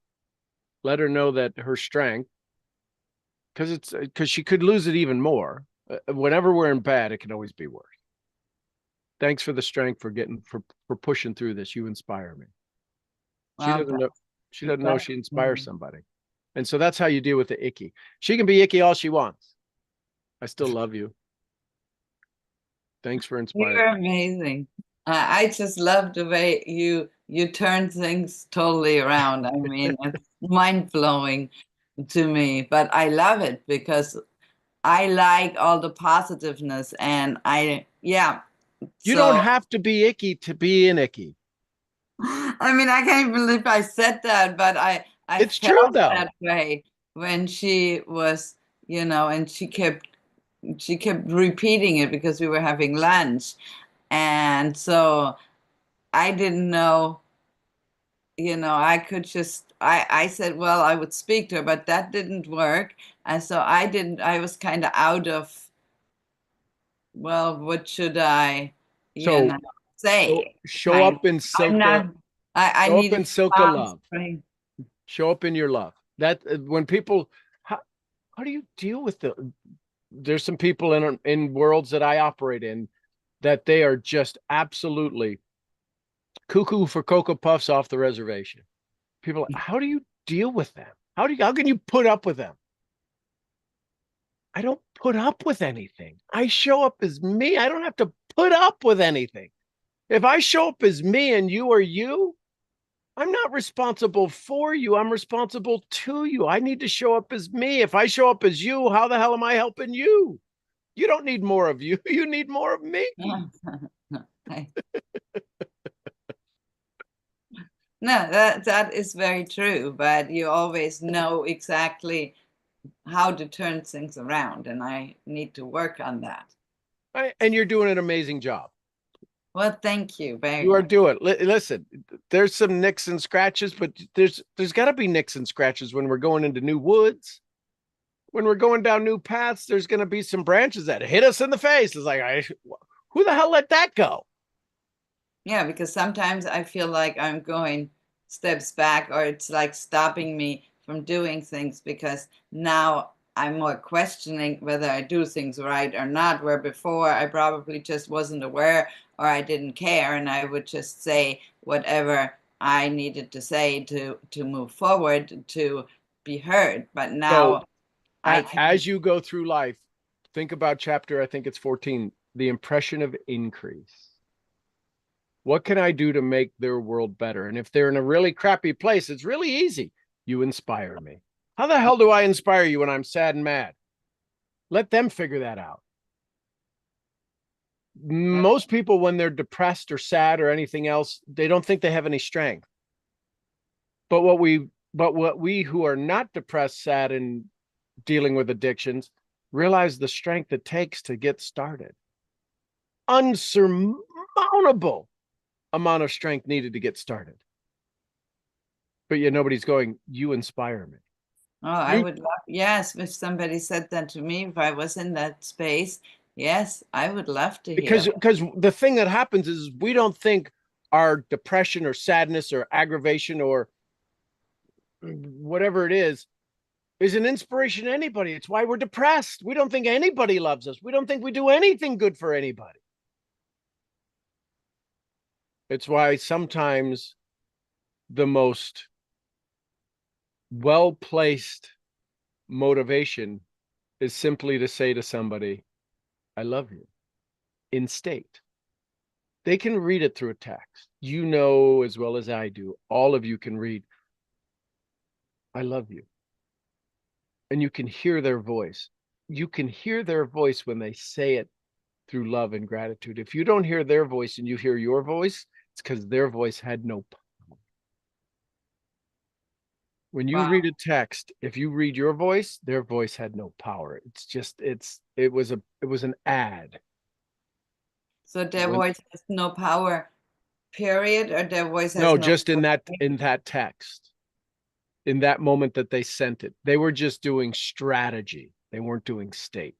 Let her know that her strength, because she could lose it even more. Whenever we're in bad, it can always be worse. Thanks for the strength for pushing through this. You inspire me. She doesn't know she inspires somebody. And so that's how you deal with the icky. She can be icky all she wants. I still love you. Thanks for inspiring. You're amazing. I just love the way you turn things totally around. I mean, it's mind-blowing to me, but I love it because I like all the positiveness, and you don't have to be icky to be an icky. I mean, I can't believe I said that, but I it's felt true though. That way when she was, and she kept repeating it because we were having lunch. And so I didn't know, I could just, I said, well, I would speak to her, but that didn't work. And so I was kind of out of, well, what should I say? Show up in Silka. I show need up in Silka love. Show up in your love. That when people, how do you deal with there's some people in worlds that I operate in that they are just absolutely cuckoo for Cocoa Puffs off the reservation. People, how do you deal with them? How can you put up with them? I don't put up with anything. I show up as me. I don't have to put up with anything. If I show up as me and you are you, I'm not responsible for you. I'm responsible to you. I need to show up as me. If I show up as you, how the hell am I helping you? You don't need more of you. You need more of me. I- No, that is very true, but you always know exactly how to turn things around, and I need to work on that. And you're doing an amazing job. Well, thank you very You are much. doing. Listen, there's some nicks and scratches, but there's got to be nicks and scratches when we're going into new woods. When we're going down new paths, there's going to be some branches that hit us in the face. It's like, who the hell let that go? Yeah, because sometimes I feel like I'm going steps back, or it's like stopping me from doing things because now I'm more questioning whether I do things right or not, where before I probably just wasn't aware or I didn't care, and I would just say whatever I needed to say to move forward, to be heard. But So now I can. as you go through life, think about chapter, I think it's 14, the impression of increase. What can I do to make their world better? And if they're in a really crappy place, it's really easy. You inspire me. How the hell do I inspire you when I'm sad and mad? Let them figure that out. Most people, when they're depressed or sad or anything else, they don't think they have any strength. But what we who are not depressed, sad, and dealing with addictions realize the strength it takes to get started. Unsurmountable amount of strength needed to get started. But yet nobody's going, you inspire me. Oh, I would love, yes, if somebody said that to me, if I was in that space, yes, I would love to hear. Because the thing that happens is we don't think our depression or sadness or aggravation or whatever it is an inspiration to anybody. It's why we're depressed. We don't think anybody loves us. We don't think we do anything good for anybody. It's why sometimes the most well-placed motivation is simply to say to somebody, I love you, in state. They can read it through a text. You know as well as I do, all of you can read, I love you. And you can hear their voice. You can hear their voice when they say it through love and gratitude. If you don't hear their voice and you hear your voice, it's because their voice had no power. When you read a text, if you read your voice, their voice had no power. It's just, it was an ad. So their voice has no power, period, or their voice has No, no just in power? that text, in that moment that they sent it, they were just doing strategy. They weren't doing state.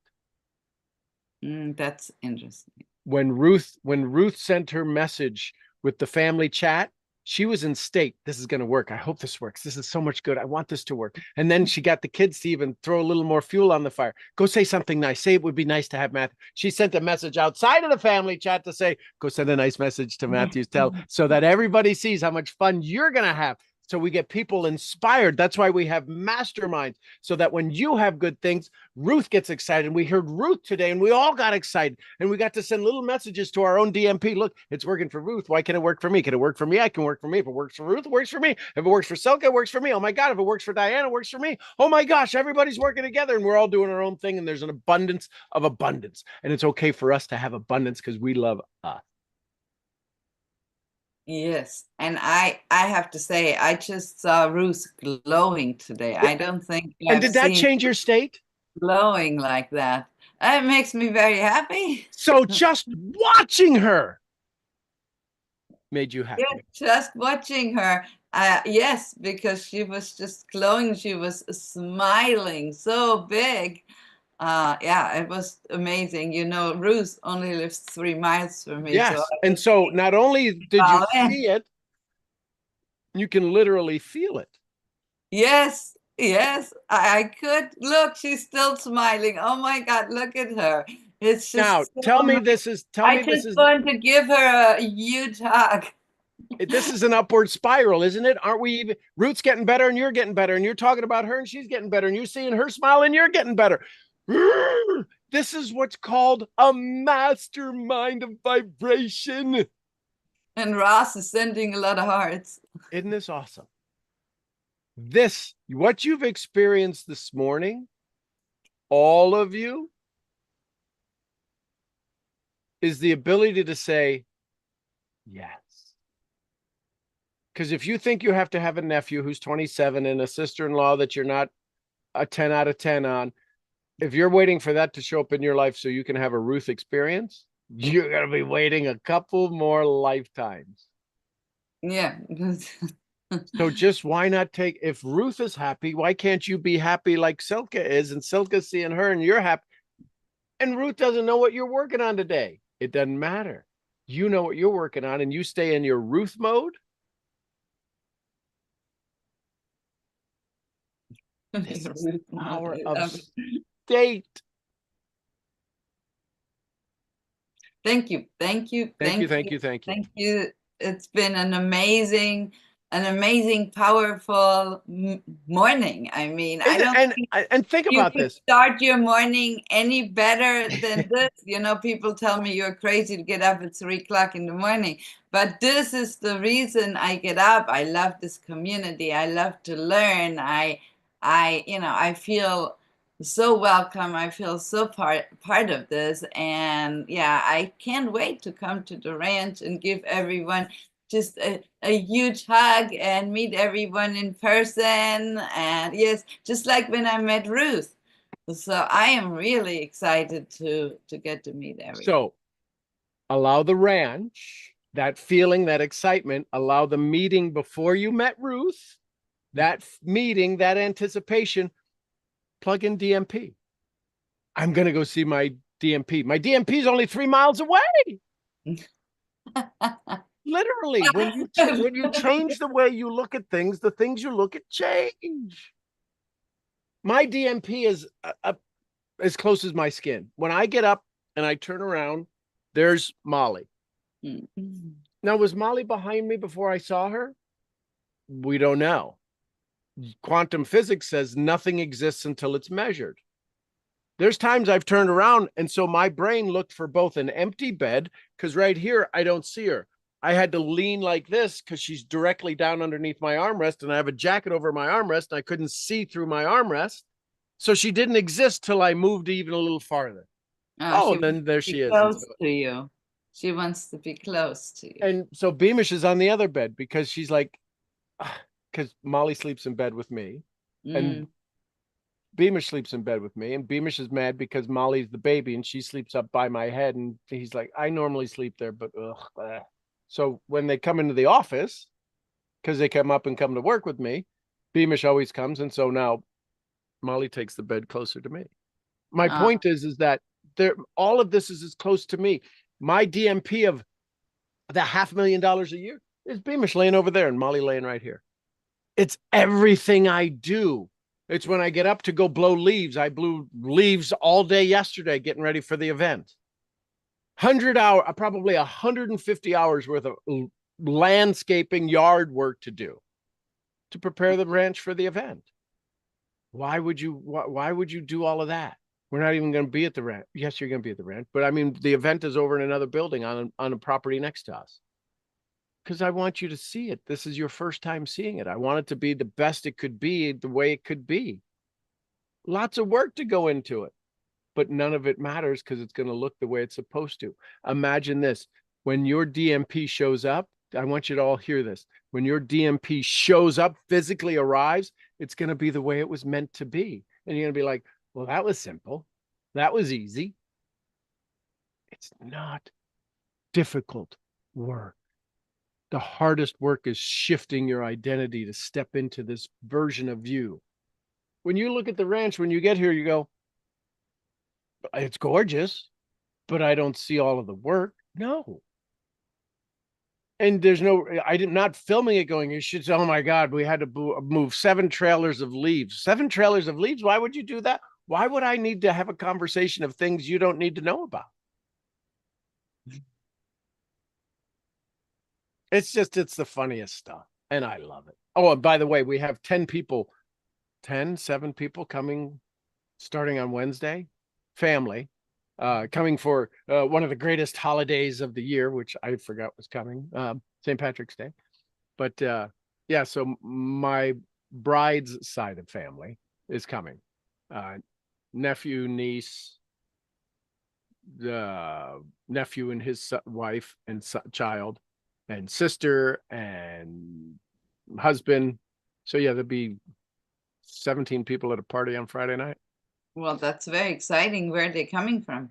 That's interesting. When Ruth sent her message with the family chat, she was in state. This is going to work. I hope this works. This is so much good. I want this to work. And then she got the kids to even throw a little more fuel on the fire. Go say something nice. Say it would be nice to have Matthew. She sent a message outside of the family chat to say, go send a nice message to Matthew's tell so that everybody sees how much fun you're going to have. So we get people inspired. That's why we have masterminds, so that when you have good things, Ruth gets excited. We heard Ruth today and we all got excited, and we got to send little messages to our own DMP. Look, it's working for Ruth. Why can't it work for me? Can it work for me? I can work for me. If it works for Ruth, it works for me. If it works for Selka, it works for me. Oh my God. If it works for Diana, it works for me. Oh my gosh, everybody's working together and we're all doing our own thing. And there's an abundance of abundance. And it's okay for us to have abundance because we love us. Yes, and I have to say, I just saw Ruth glowing today. I don't think And I've did that seen change your state? glowing like that. It makes me very happy. So just watching her made you happy. Yeah, just watching her. Yes, because she was just glowing. She was smiling so big. Yeah, it was amazing. You know, Ruth only lives 3 miles from me. Yes. So And so not only did you yeah. see it, you can literally feel it. Yes, yes, I could. Look, she's still smiling. Oh my God, look at her. It's just Now, so tell me amazing. this is I just want to give her a huge hug. this is an upward spiral, isn't it? Aren't we even, Ruth's getting better and you're getting better, and you're talking about her and she's getting better, and you're seeing her smile and you're getting better. This is what's called a mastermind of vibration. And Ross is sending a lot of hearts. Isn't this awesome? This, what you've experienced this morning, all of you, is the ability to say yes. Because if you think you have to have a nephew who's 27 and a sister-in-law that you're not a 10 out of 10 on, if you're waiting for that to show up in your life so you can have a Ruth experience, you're going to be waiting a couple more lifetimes. Yeah. So just why not take, if Ruth is happy, why can't you be happy like Silke is, and Silke's seeing her and you're happy, and Ruth doesn't know what you're working on today. It doesn't matter. You know what you're working on and you stay in your Ruth mode. This is the power of state. Thank you. Thank you. Thank you. Thank you. Thank you. Thank you. It's been an amazing, powerful morning. I mean, I don't and think you about could this. start your morning any better than this. You know, people tell me you're crazy to get up at 3 o'clock in the morning, but this is the reason I get up. I love this community. I love to learn. I feel so welcome. I feel so part of this, and yeah, I can't wait to come to the ranch and give everyone just a huge hug and meet everyone in person. And yes, just like when I met Ruth. So I am really excited to get to meet everyone. So allow the ranch, that feeling, that excitement, allow the meeting before you met Ruth, that meeting, that anticipation, plug in DMP. I'm going to go see my DMP. My DMP is only 3 miles away. Literally, when you change the way you look at things, the things you look at change. My DMP is as close as my skin. When I get up and I turn around, there's Molly. Mm-hmm. Now, was Molly behind me before I saw her? We don't know. Quantum physics says nothing exists until it's measured. There's times I've turned around, and so my brain looked for both an empty bed, because right here, I don't see her. I had to lean like this because she's directly down underneath my armrest, and I have a jacket over my armrest, and I couldn't see through my armrest. So she didn't exist till I moved even a little farther. Oh, and then there she is. Close to you. She wants to be close to you. And so Beamish is on the other bed because she's like, because Molly sleeps in bed with me, and Beamish sleeps in bed with me, and Beamish is mad because Molly's the baby and she sleeps up by my head, and he's like, I normally sleep there, but ugh. So when they come into the office, because they come up and come to work with me, Beamish always comes, and so now Molly takes the bed closer to me. My point is that all of this is as close to me. My DMP of the $500,000 a year is Beamish laying over there and Molly laying right here. It's everything I do. It's when I get up to go blow leaves. I blew leaves all day yesterday getting ready for the event. 100 hours, probably 150 hours worth of landscaping yard work to do to prepare the ranch for the event. Why would you do all of that? We're not even going to be at the ranch. Yes, you're going to be at the ranch, but I mean, the event is over in another building on a property next to us. Because I want you to see it. This is your first time seeing it. I want it to be the best it could be, the way it could be. Lots of work to go into it, but none of it matters because it's going to look the way it's supposed to. Imagine this. When your DMP shows up, I want you to all hear this. When your DMP shows up, physically arrives, it's going to be the way it was meant to be. And you're going to be like, well, that was simple. That was easy. It's not difficult work. The hardest work is shifting your identity to step into this version of you. When you look at the ranch, when you get here, you go, it's gorgeous, but I don't see all of the work. No. And there's no, I'm not filming it going, you should say, oh my God, we had to move 7 trailers of leaves. 7 trailers of leaves? Why would you do that? Why would I need to have a conversation of things you don't need to know about? It's the funniest stuff. And I love it. Oh, and by the way, we have 7 people coming starting on Wednesday. family, coming for one of the greatest holidays of the year, which I forgot was coming, St. Patrick's Day. But yeah, so my bride's side of family is coming. Nephew, niece, the nephew and his wife and child, and sister and husband. So yeah, there'll be 17 people at a party on Friday night. Well, that's very exciting. Where are they coming from?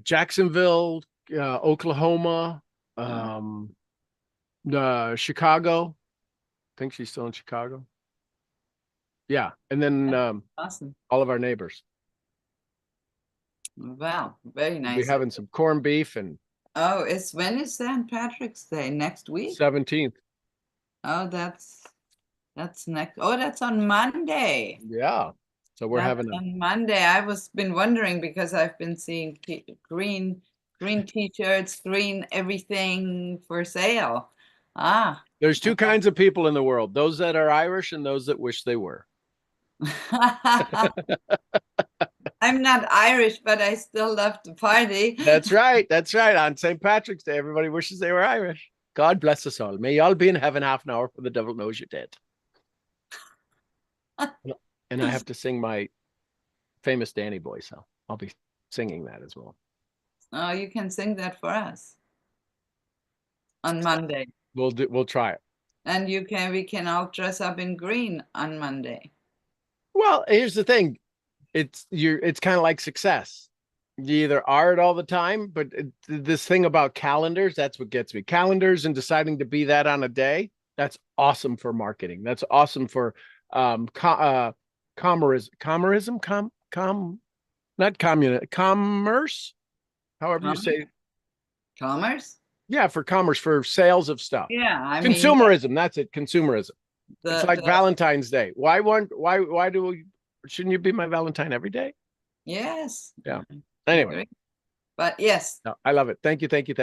Jacksonville, Oklahoma, Chicago. I think she's still in Chicago. Yeah, and then Awesome. all of our neighbors. Wow, very We'll nice. be having some corned beef and Oh, when is St. Patrick's Day? Next week? 17th. Oh, that's next. Oh, that's on Monday. Yeah. So we're That's having a on Monday. I was been wondering because I've been seeing green t-shirts, green everything for sale. Ah. there's two kinds of people in the world, those that are Irish and those that wish they were. I'm not Irish, but I still love to party. That's right. That's right. On St. Patrick's Day, everybody wishes they were Irish. God bless us all. May you all be in heaven half an hour, for the devil knows you're dead. And I have to sing my famous Danny Boy, so I'll be singing that as well. Oh, you can sing that for us on Monday. We'll try it. And we can all dress up in green on Monday. Well, here's the thing. It's kind of like success. You either are it all the time, but this thing about calendars, that's what gets me. Calendars and deciding to be that on a day, that's awesome for marketing. That's awesome for commerce, commerce, however you say. Commerce? Yeah, for commerce, for sales of stuff. Yeah, I mean, consumerism, that's it, consumerism. It's like the Valentine's Day. Why shouldn't you be my Valentine every day? yes. Yeah. I Anyway, agree. But yes, no, I love it. Thank you. thank you.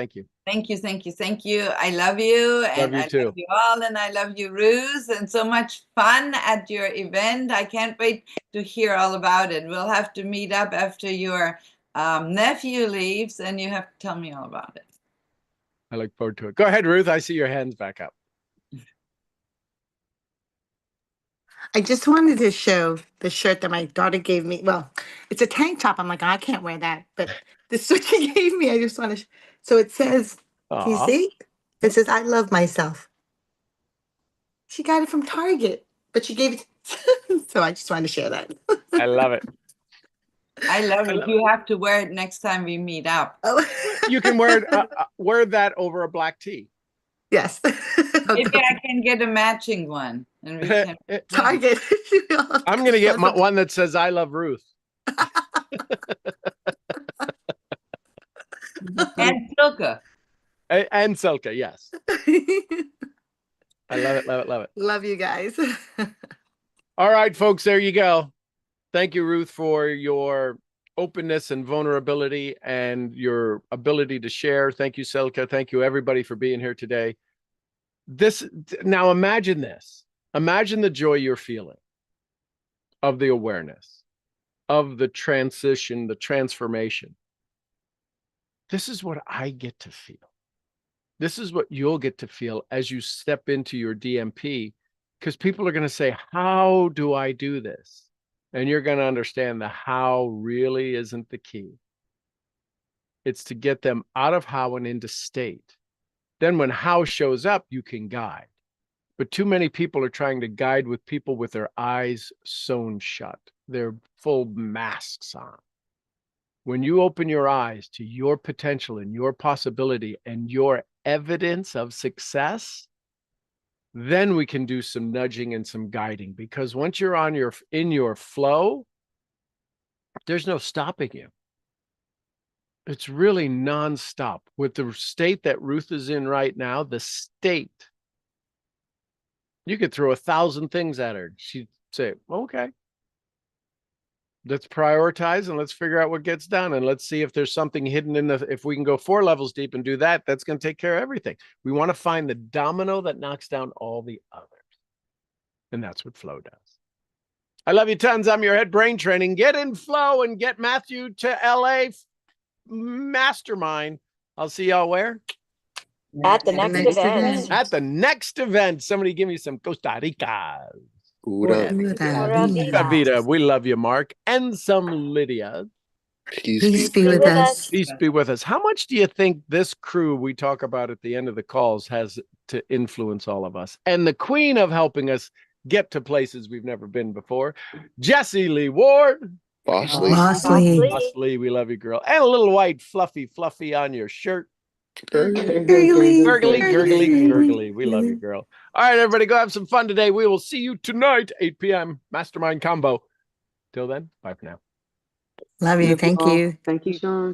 I love you, and Love you I too. love you all, and I love you, Ruth, and so much fun at your event. I can't wait to hear all about it. We'll have to meet up after your nephew leaves, and you have to tell me all about it. I look forward to it. Go ahead, Ruth. I see your hands back up. I just wanted to show the shirt that my daughter gave me. Well, it's a tank top. I'm like, oh, I can't wear that. But this is what she gave me. I just want to. So it says, can you Aw. see? It says, I love myself. She got it from Target, but she gave it. So I just wanted to share that. I love it. I love it. You have to wear it next time we meet up. Oh. You can wear that over a black tee. Yes. Maybe I can get a matching one, and we can. Target. I'm going to get one that says, I love Ruth. And Silke. And Silke, yes. I love it, love it, love it. Love you guys. All right, folks, there you go. Thank you, Ruth, for your openness and vulnerability and your ability to share. Thank you, Silke. Thank you, everybody, for being here today. Now imagine this. Imagine the joy you're feeling of the awareness, of the transition, the transformation. This is what I get to feel. This is what you'll get to feel as you step into your DMP, because people are going to say, how do I do this? And you're going to understand the how really isn't the key. It's to get them out of how and into state. Then when how shows up, you can guide. But too many people are trying to guide with people with their eyes sewn shut, their full masks on. When you open your eyes to your potential and your possibility and your evidence of success, then we can do some nudging and some guiding, because once you're in your flow, there's no stopping you. It's really nonstop. With the state that Ruth is in right now, the state, you could throw 1,000 things at her. She'd say, okay, let's prioritize and let's figure out what gets done. And let's see if there's something hidden if we can go 4 levels deep and do that, that's going to take care of everything. We want to find the domino that knocks down all the others. And that's what flow does. I love you tons. I'm your head brain training. Get in flow and get Matthew to LA Mastermind. I'll see y'all where? At the next next event. event. At the next event. Somebody give me some Costa Rica. Pura Pura Pura vida. Vida. We love you, Mark. And some Lydia. Peace be with us. Peace be with us. How much do you think this crew we talk about at the end of the calls has to influence all of us? And the queen of helping us get to places we've never been before, Jessie Lee Ward. Bosley. Bosley. Boss Lee, we love you, girl. And a little white fluffy on your shirt. Gurgly. Gurgly. We love you, girl. All right, everybody, go have some fun today. We will see you tonight, 8 p.m. Mastermind Combo. Till then, bye for now. Love you. Thank you. Thank you, Sean.